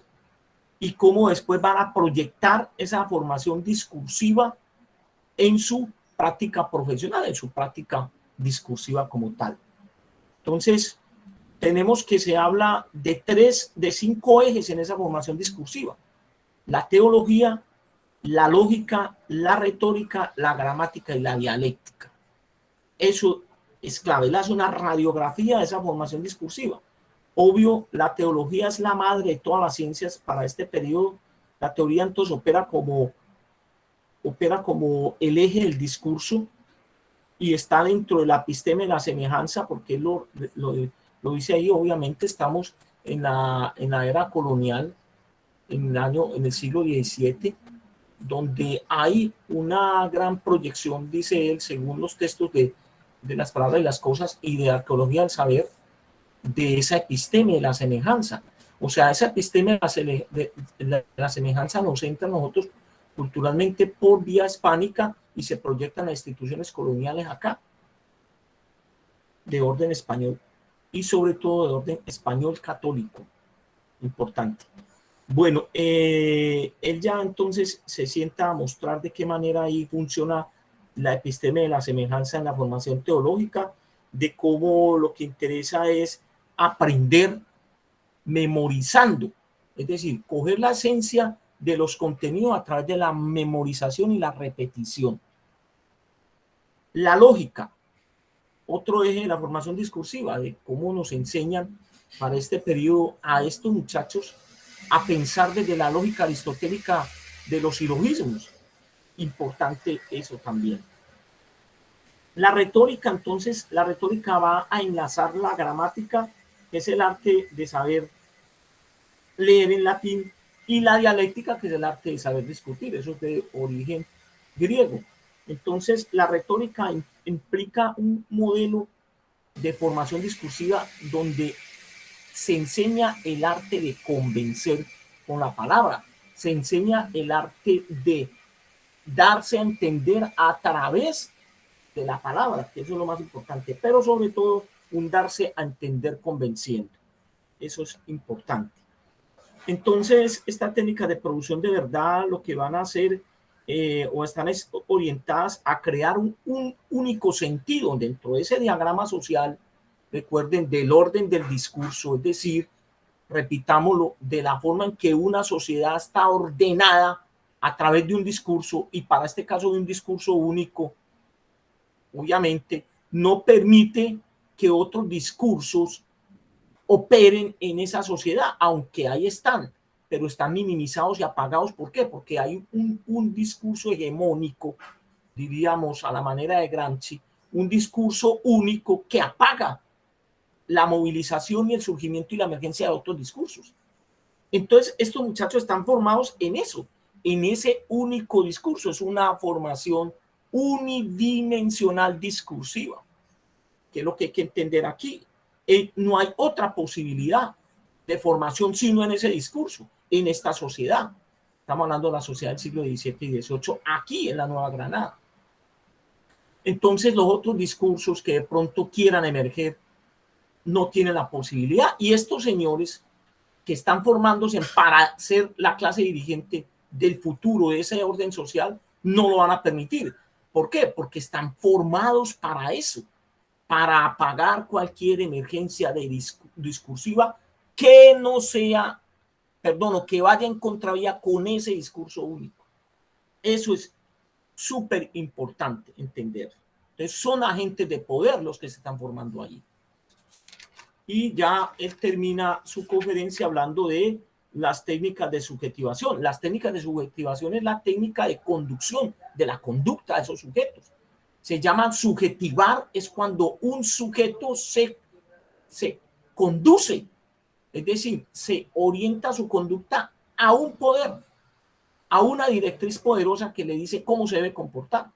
y cómo después van a proyectar esa formación discursiva en su práctica profesional, en su práctica discursiva como tal. Entonces, tenemos que se habla de 5 ejes en esa formación discursiva: la teología, la lógica, la retórica, la gramática y la dialéctica. Eso es clave, él hace una radiografía de esa formación discursiva. Obvio, la teología es la madre de todas las ciencias para este periodo. La teoría entonces opera como el eje del discurso y está dentro de la episteme de la semejanza, porque lo dice ahí. Obviamente estamos en la era colonial, en el siglo XVII, donde hay una gran proyección, dice él, según los textos de las palabras y las cosas y de arqueología del saber, de esa episteme de la semejanza. O sea, esa episteme de la semejanza nos entra a nosotros culturalmente por vía hispánica y se proyectan las instituciones coloniales acá, de orden español y sobre todo de orden español católico. Importante. Bueno, él ya entonces se sienta a mostrar de qué manera ahí funciona la episteme de la semejanza en la formación teológica, de cómo lo que interesa es aprender memorizando, es decir, coger la esencia de los contenidos a través de la memorización y la repetición. La lógica, otro eje de la formación discursiva, de cómo nos enseñan para este periodo a estos muchachos a pensar desde la lógica aristotélica de los silogismos. Importante eso también. La retórica, entonces, la retórica va a enlazar la gramática, que es el arte de saber leer en latín, y la dialéctica, que es el arte de saber discutir. Eso es de origen griego. Entonces, la retórica implica un modelo de formación discursiva donde se enseña el arte de convencer con la palabra, se enseña el arte de darse a entender a través de la palabra, que eso es lo más importante, pero sobre todo un darse a entender convenciendo. Eso es importante. Entonces, esta técnica de producción de verdad lo que van a hacer o están orientadas a crear un único sentido dentro de ese diagrama social, recuerden, del orden del discurso, es decir, repitámoslo, de la forma en que una sociedad está ordenada a través de un discurso, y para este caso de un discurso único, obviamente, no permite que otros discursos operen en esa sociedad, aunque ahí están, pero están minimizados y apagados. ¿Por qué? Porque hay un discurso hegemónico, diríamos a la manera de Gramsci, un discurso único que apaga la movilización y el surgimiento y la emergencia de otros discursos. Entonces, estos muchachos están formados en eso, en ese único discurso. Es una formación unidimensional discursiva, que es lo que hay que entender aquí. No hay otra posibilidad de formación sino en ese discurso, en esta sociedad. Estamos hablando de la sociedad del siglo XVII y XVIII, aquí en la Nueva Granada. Entonces, los otros discursos que de pronto quieran emerger no tienen la posibilidad, y estos señores que están formándose para ser la clase dirigente del futuro de ese orden social no lo van a permitir. ¿Por qué? Porque están formados para eso, para apagar cualquier emergencia discursiva que no sea, o que vaya en contravía con ese discurso único. Eso es súper importante entender. Entonces, son agentes de poder los que se están formando allí. Y ya él termina su conferencia hablando de las técnicas de subjetivación. Las técnicas de subjetivación es la técnica de conducción, de la conducta de esos sujetos. Se llaman subjetivar, es cuando un sujeto se conduce, es decir, se orienta su conducta a un poder, a una directriz poderosa que le dice cómo se debe comportar.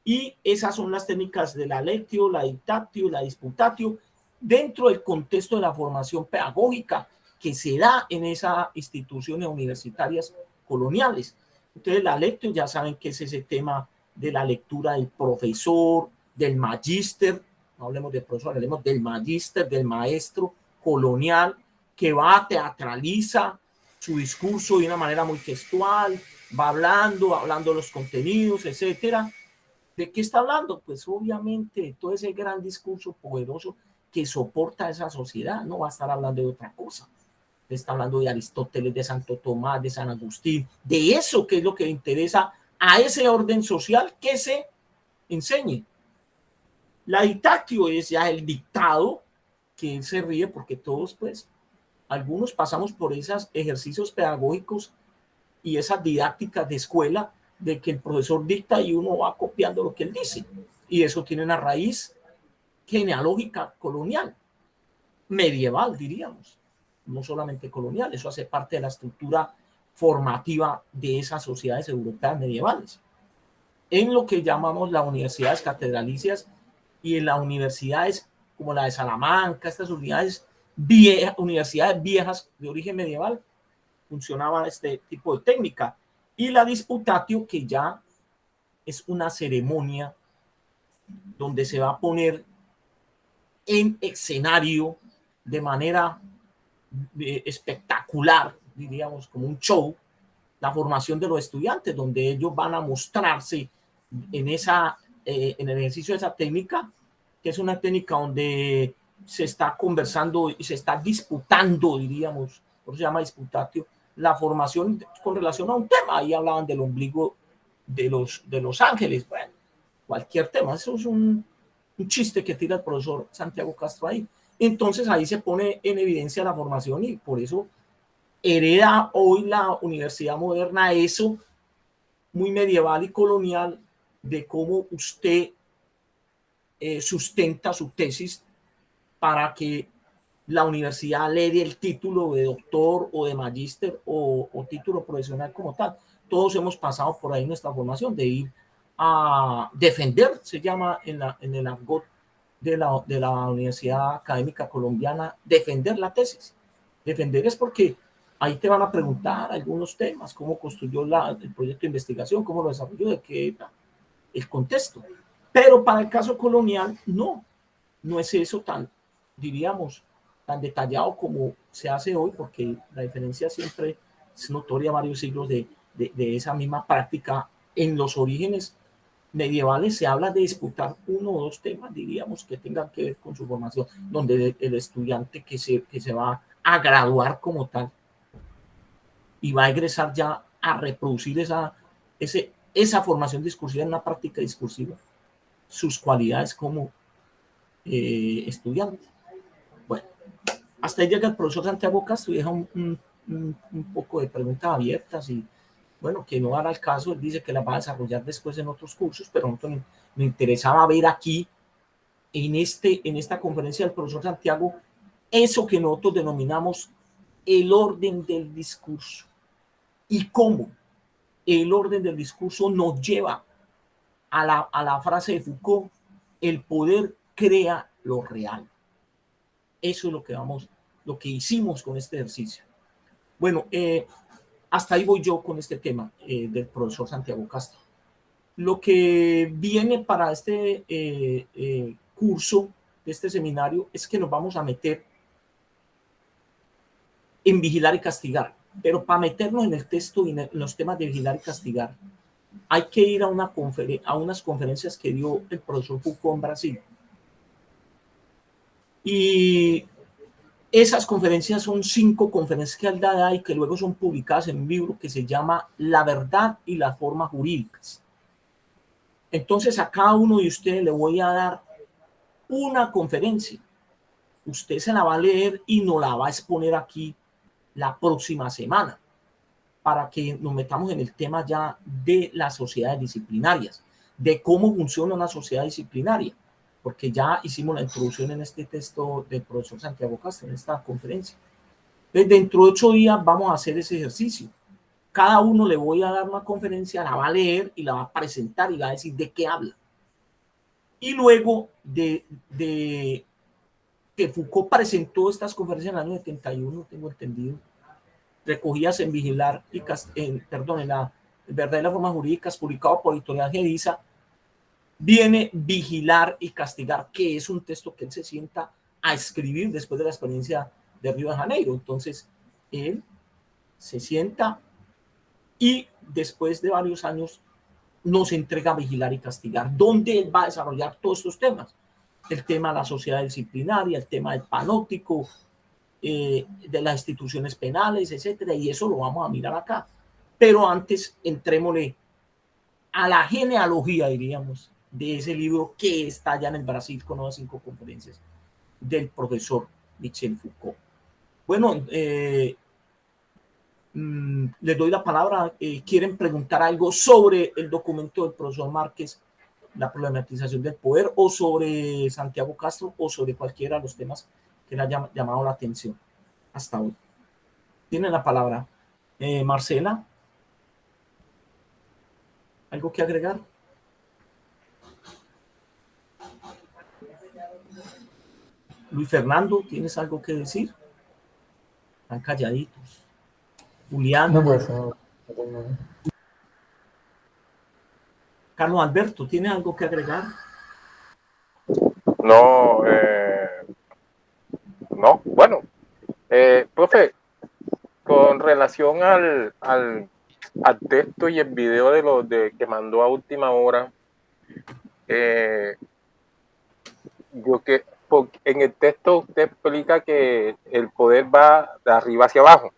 Y esas son las técnicas de la lectio, la dictatio, la disputatio, dentro del contexto de la formación pedagógica que se da en esas instituciones universitarias coloniales. Entonces, la lectio, ya saben que es ese tema de la lectura del profesor, del magíster, no hablemos de profesor, hablemos del magíster, del maestro colonial, que va, teatraliza su discurso de una manera muy gestual, va hablando de los contenidos, etcétera. ¿De qué está hablando? Pues obviamente todo ese gran discurso poderoso que soporta a esa sociedad, no va a estar hablando de otra cosa. Está hablando de Aristóteles, de Santo Tomás, de San Agustín, de eso que es lo que le interesa a ese orden social que se enseñe. La dictatio es ya el dictado, que él se ríe porque todos, pues, algunos pasamos por esos ejercicios pedagógicos y esas didácticas de escuela de que el profesor dicta y uno va copiando lo que él dice. Y eso tiene una raíz genealógica colonial, medieval, diríamos, no solamente colonial. Eso hace parte de la estructura formativa de esas sociedades europeas medievales. En lo que llamamos las universidades catedralicias y en las universidades como la de Salamanca, estas universidades viejas de origen medieval, funcionaba este tipo de técnica. Y la disputatio, que ya es una ceremonia donde se va a poner en escenario de manera espectacular, diríamos, como un show, la formación de los estudiantes, donde ellos van a mostrarse en el ejercicio de esa técnica, que es una técnica donde se está conversando y se está disputando, diríamos, por eso se llama disputatio, la formación con relación a un tema. Ahí hablaban del ombligo de los ángeles, bueno, cualquier tema. Eso es un chiste que tira el profesor Santiago Castro ahí. Entonces ahí se pone en evidencia la formación, y por eso hereda hoy la universidad moderna eso muy medieval y colonial, de cómo usted sustenta su tesis para que la universidad le dé el título de doctor o de magíster o título profesional como tal. Todos hemos pasado por ahí nuestra formación de ir a defender, se llama en el argot de la Universidad Académica Colombiana, defender la tesis. Defender es porque ahí te van a preguntar algunos temas, cómo construyó el proyecto de investigación, cómo lo desarrolló, de qué el contexto. Pero para el caso colonial, no es eso tan, diríamos, tan detallado como se hace hoy, porque la diferencia siempre es notoria, varios siglos de esa misma práctica. En los orígenes medievales se habla de disputar uno o dos temas, diríamos, que tengan que ver con su formación, donde el estudiante que se va a graduar como tal y va a egresar ya a reproducir esa formación discursiva en una práctica discursiva, sus cualidades como estudiante. Bueno, hasta ahí llega el profesor Santiago Castro y deja un poco de preguntas abiertas, y bueno, que no hará el caso. Él dice que las va a desarrollar después en otros cursos, pero nosotros me interesaba ver aquí en esta conferencia del profesor Santiago eso que nosotros denominamos el orden del discurso, y cómo el orden del discurso nos lleva a la frase de Foucault: el poder crea lo real. Eso es lo que hicimos con este ejercicio. Bueno, hasta ahí voy yo con este tema del profesor Santiago Castro. Lo que viene para este curso, de este seminario, es que nos vamos a meter en vigilar y castigar. Pero para meternos en el texto y en los temas de vigilar y castigar, hay que ir a unas conferencias que dio el profesor Foucault en Brasil. Y esas conferencias son 5 conferencias que él da y que luego son publicadas en un libro que se llama La verdad y las formas jurídicas. Entonces a cada uno de ustedes le voy a dar una conferencia. Usted se la va a leer y nos la va a exponer aquí la próxima semana, para que nos metamos en el tema ya de las sociedades disciplinarias, de cómo funciona una sociedad disciplinaria, porque ya hicimos la introducción en este texto del profesor Santiago Castro, en esta conferencia. Entonces, dentro de 8 días vamos a hacer ese ejercicio. Cada uno le voy a dar una conferencia, la va a leer y la va a presentar y va a decir de qué habla. Y luego de que Foucault presentó estas conferencias en el año 71, tengo entendido, recogidas en Vigilar y en la Verdad y las Formas Jurídicas, publicado por Editorial Gediza, viene Vigilar y Castigar, que es un texto que él se sienta a escribir después de la experiencia de Río de Janeiro. Entonces, él se sienta y después de varios años nos entrega Vigilar y Castigar, donde él va a desarrollar todos estos temas. El tema de la sociedad disciplinaria, el tema del panóptico, de las instituciones penales, etcétera, y eso lo vamos a mirar acá. Pero antes, entrémosle a la genealogía, diríamos, de ese libro que está allá en el Brasil con las 5 conferencias del profesor Michel Foucault. Bueno, les doy la palabra. ¿Quieren preguntar algo sobre el documento del profesor Márquez, la problematización del poder, o sobre Santiago Castro, o sobre cualquiera de los temas que le haya llamado la atención hasta hoy? Tiene la palabra. Marcela, ¿algo que agregar? Luis Fernando, ¿tienes algo que decir? Están calladitos. Julián. No, pues no tengo nada. Carlos Alberto, ¿tiene algo que agregar? No, no, bueno, profe, con relación al texto y el video que mandó a última hora, yo que en el texto usted explica que el poder va de arriba hacia abajo.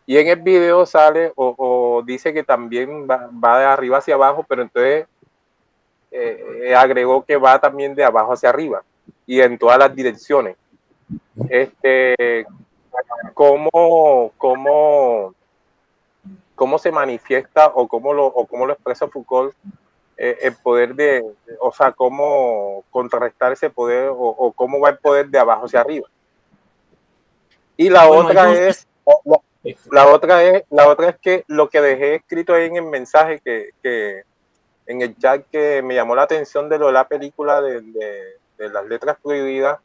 Y en el video sale o dice que también va de arriba hacia abajo, pero entonces agregó que va también de abajo hacia arriba y en todas las direcciones. ¿Cómo se manifiesta o cómo lo expresa Foucault el poder o sea, cómo contrarrestar ese poder o cómo va el poder de abajo hacia arriba? Y la otra es que lo que dejé escrito ahí en el mensaje que en el chat, que me llamó la atención de lo de la película de las letras prohibidas,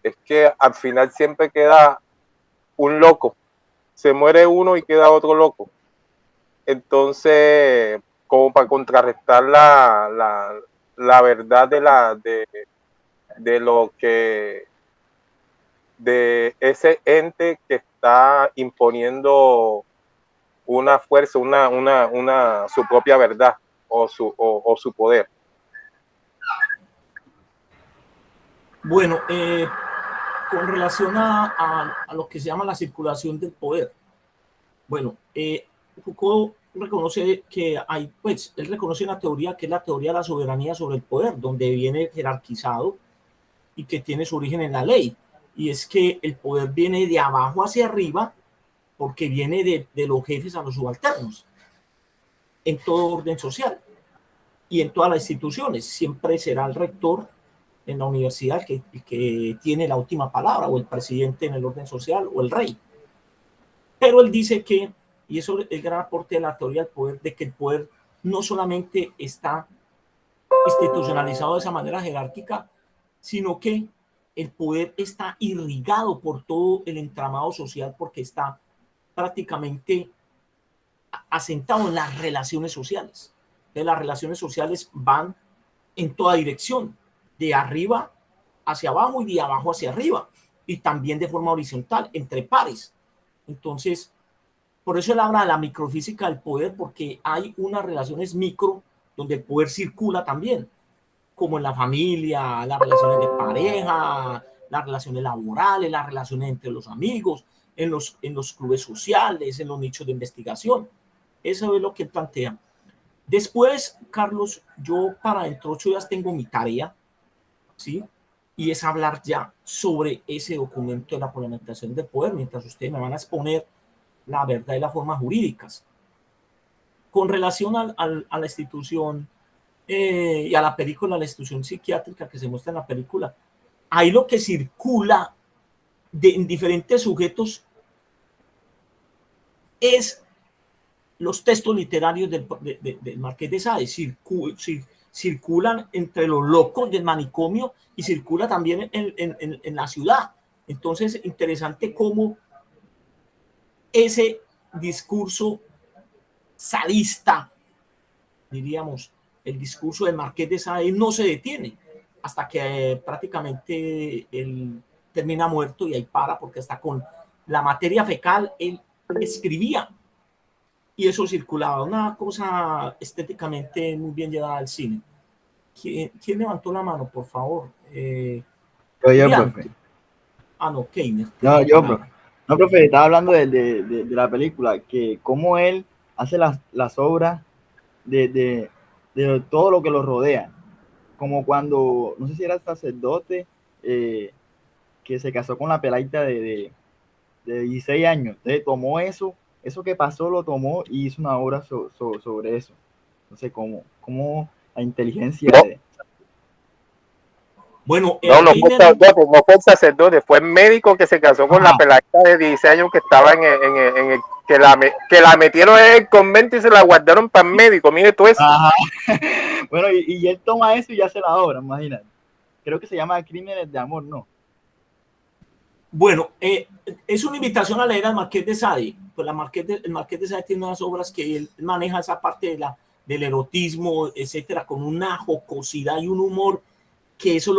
es que al final siempre queda un loco, se muere uno y queda otro loco. Entonces, como para contrarrestar la verdad de ese ente que está imponiendo una fuerza, su propia verdad o su poder. Bueno, con relación a lo que se llama la circulación del poder. Bueno, Foucault reconoce que él reconoce una teoría que es la teoría de la soberanía sobre el poder, donde viene jerarquizado y que tiene su origen en la ley. Y es que el poder viene de abajo hacia arriba porque viene de los jefes a los subalternos en todo orden social y en todas las instituciones. Siempre será el rector en la universidad que tiene la última palabra, o el presidente en el orden social, o el rey. Pero él dice que, y eso es el gran aporte de la teoría del poder, de que el poder no solamente está institucionalizado de esa manera jerárquica, sino que el poder está irrigado por todo el entramado social, porque está prácticamente asentado en las relaciones sociales. Entonces, las relaciones sociales van en toda dirección, de arriba hacia abajo y de abajo hacia arriba, y también de forma horizontal, entre pares. Entonces, por eso él habla de la microfísica del poder, porque hay unas relaciones micro donde el poder circula también, como en la familia, las relaciones de pareja, las relaciones laborales, las relaciones entre los amigos, en los clubes sociales, en los nichos de investigación. Eso es lo que él plantea. Después, Carlos, yo para dentro de 8 días tengo mi tarea, ¿sí? Y es hablar ya sobre ese documento de la problematización del poder, mientras ustedes me van a exponer la verdad y las formas jurídicas. Con relación a la institución y a la película, la institución psiquiátrica que se muestra en la película, ahí lo que circula en diferentes sujetos es los textos literarios del Marqués de Sade. Circulan entre los locos del manicomio y circula también en la ciudad. Entonces, interesante cómo ese discurso sadista, diríamos, el discurso del Marqués de Sade no se detiene hasta que prácticamente él termina muerto, y ahí para, porque hasta con la materia fecal él escribía y eso circulaba, una cosa estéticamente muy bien llevada al cine. ¿Quién levantó la mano, por favor? Yo, profe. No, Keiner. No, yo, profe. No, profe, estaba hablando de la película, que cómo él hace las obras de todo lo que lo rodea. Como cuando, no sé si era el sacerdote, que se casó con la peladita de 16 años. Entonces tomó eso que pasó, lo tomó y hizo una obra sobre eso. Entonces, como la inteligencia de... Bueno, no fue el sacerdote, fue el médico que se casó con la peladita de 16 años que estaba en el que la metieron en el convento y se la guardaron para el médico. Mire todo eso. Bueno, y él toma eso y hace la obra, imagínate. creo que se llama Crímenes de Amor, ¿no? Bueno, es una invitación a leer al Marqués de Sade. Pues el Marqués de Sade tiene unas obras que él maneja esa parte del erotismo, etcétera, con una jocosidad y un humor que eso es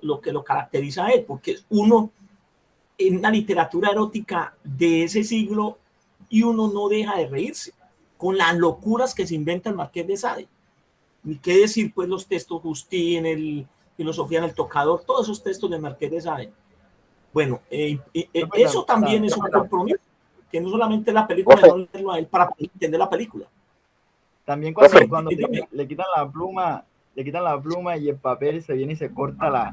lo que lo caracteriza a él, porque uno en una literatura erótica de ese siglo y uno no deja de reírse con las locuras que se inventa el Marqués de Sade. Ni qué decir, pues, los textos Justín, el Filosofía en el Tocador, todos esos textos de Marqués de Sade. Bueno, eso también es un compromiso, que no solamente la película, no leerlo a él para entender la película. También cuando le quitan la pluma y el papel se viene y se corta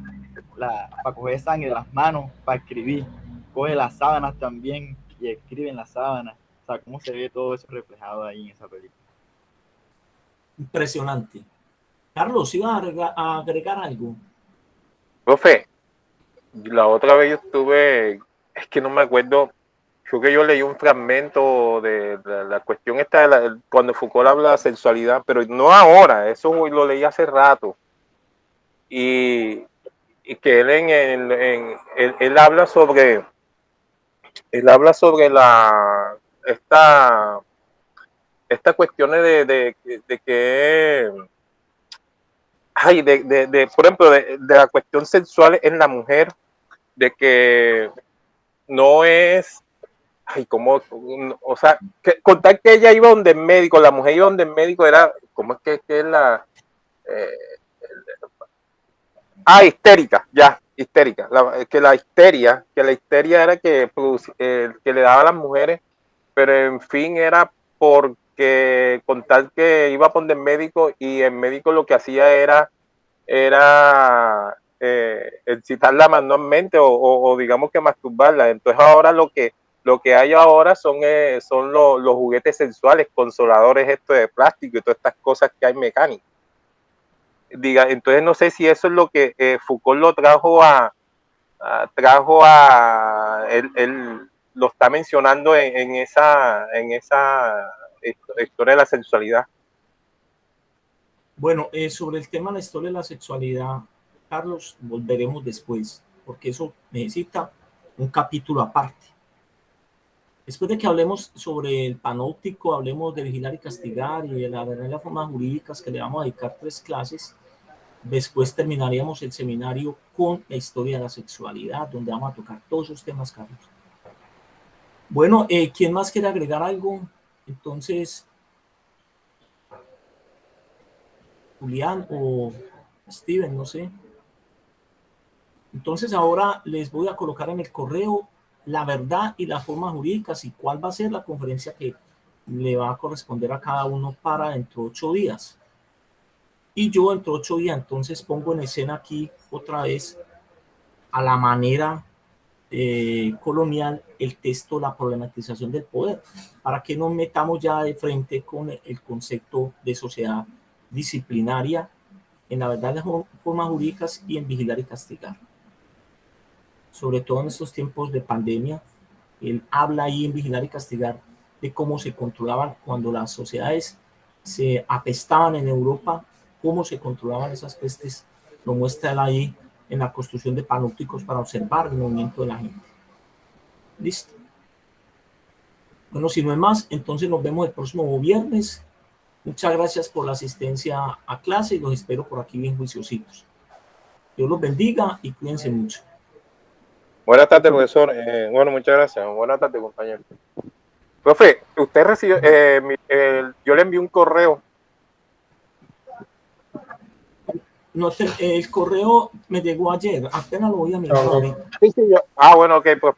para coger sangre de las manos, para escribir. Coge las sábanas también y escribe en las sábanas. O sea, cómo se ve todo eso reflejado ahí en esa película. Impresionante. Carlos, ¿iba a agregar algo? Profe, la otra vez yo estuve, es que no me acuerdo, creo que yo leí un fragmento de la cuestión esta, cuando Foucault habla de sexualidad, pero no ahora, eso lo leí hace rato. Y que él habla sobre esta cuestiones de que por ejemplo, de la cuestión sexual en la mujer, de que no es, o sea, contar que ella iba donde el médico, la mujer iba donde el médico era, ¿cómo es que es la? Histérica, ya, histérica. Que la histeria era que le daba a las mujeres, pero en fin era porque con tal que iba a poner médico y el médico lo que hacía era excitarla manualmente o digamos que masturbarla. Entonces ahora lo que hay ahora son los juguetes sexuales, consoladores estos de plástico y todas estas cosas que hay mecánicas. Entonces no sé si eso es lo que Foucault lo trajo él lo está mencionando en esa historia de la sexualidad. Bueno, sobre el tema de la historia de la sexualidad, Carlos, volveremos después, porque eso necesita un capítulo aparte. Después de que hablemos sobre el panóptico, hablemos de vigilar y castigar y de las formas jurídicas que le vamos a dedicar 3 clases, después terminaríamos el seminario con la historia de la sexualidad, donde vamos a tocar todos esos temas, Carlos. Bueno, ¿quién más quiere agregar algo? Entonces, Julián o Steven, no sé. Entonces ahora les voy a colocar en el correo la verdad y las formas jurídicas y cuál va a ser la conferencia que le va a corresponder a cada uno para dentro de 8 días. Y yo dentro de 8 días entonces pongo en escena aquí otra vez a la manera colonial el texto La problematización del poder, para que nos metamos ya de frente con el concepto de sociedad disciplinaria en la verdad de las formas jurídicas y en vigilar y castigar. Sobre todo en estos tiempos de pandemia, él habla ahí en vigilar y castigar de cómo se controlaban cuando las sociedades se apestaban en Europa, cómo se controlaban esas pestes, lo muestra él ahí en la construcción de panópticos para observar el movimiento de la gente. Listo. Bueno, si no es más, entonces nos vemos el próximo viernes. Muchas gracias por la asistencia a clase y los espero por aquí bien juiciositos. Dios los bendiga y cuídense mucho. Buenas tardes, profesor. Bueno, muchas gracias. Buenas tardes, compañero. Profe, usted recibió, yo le envié un correo. No, el correo me llegó ayer, apenas lo voy a mirar. Sí, yo. Bueno, ok, pues.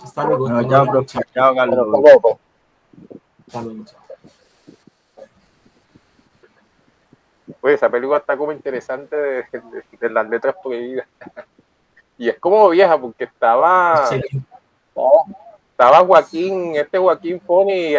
Hasta luego. Bueno, chao, profe. Chao, Carlos. Hasta luego. Oye, esa película está como interesante de las letras prohibidas. Y es como vieja porque estaba Joaquín Phoenix y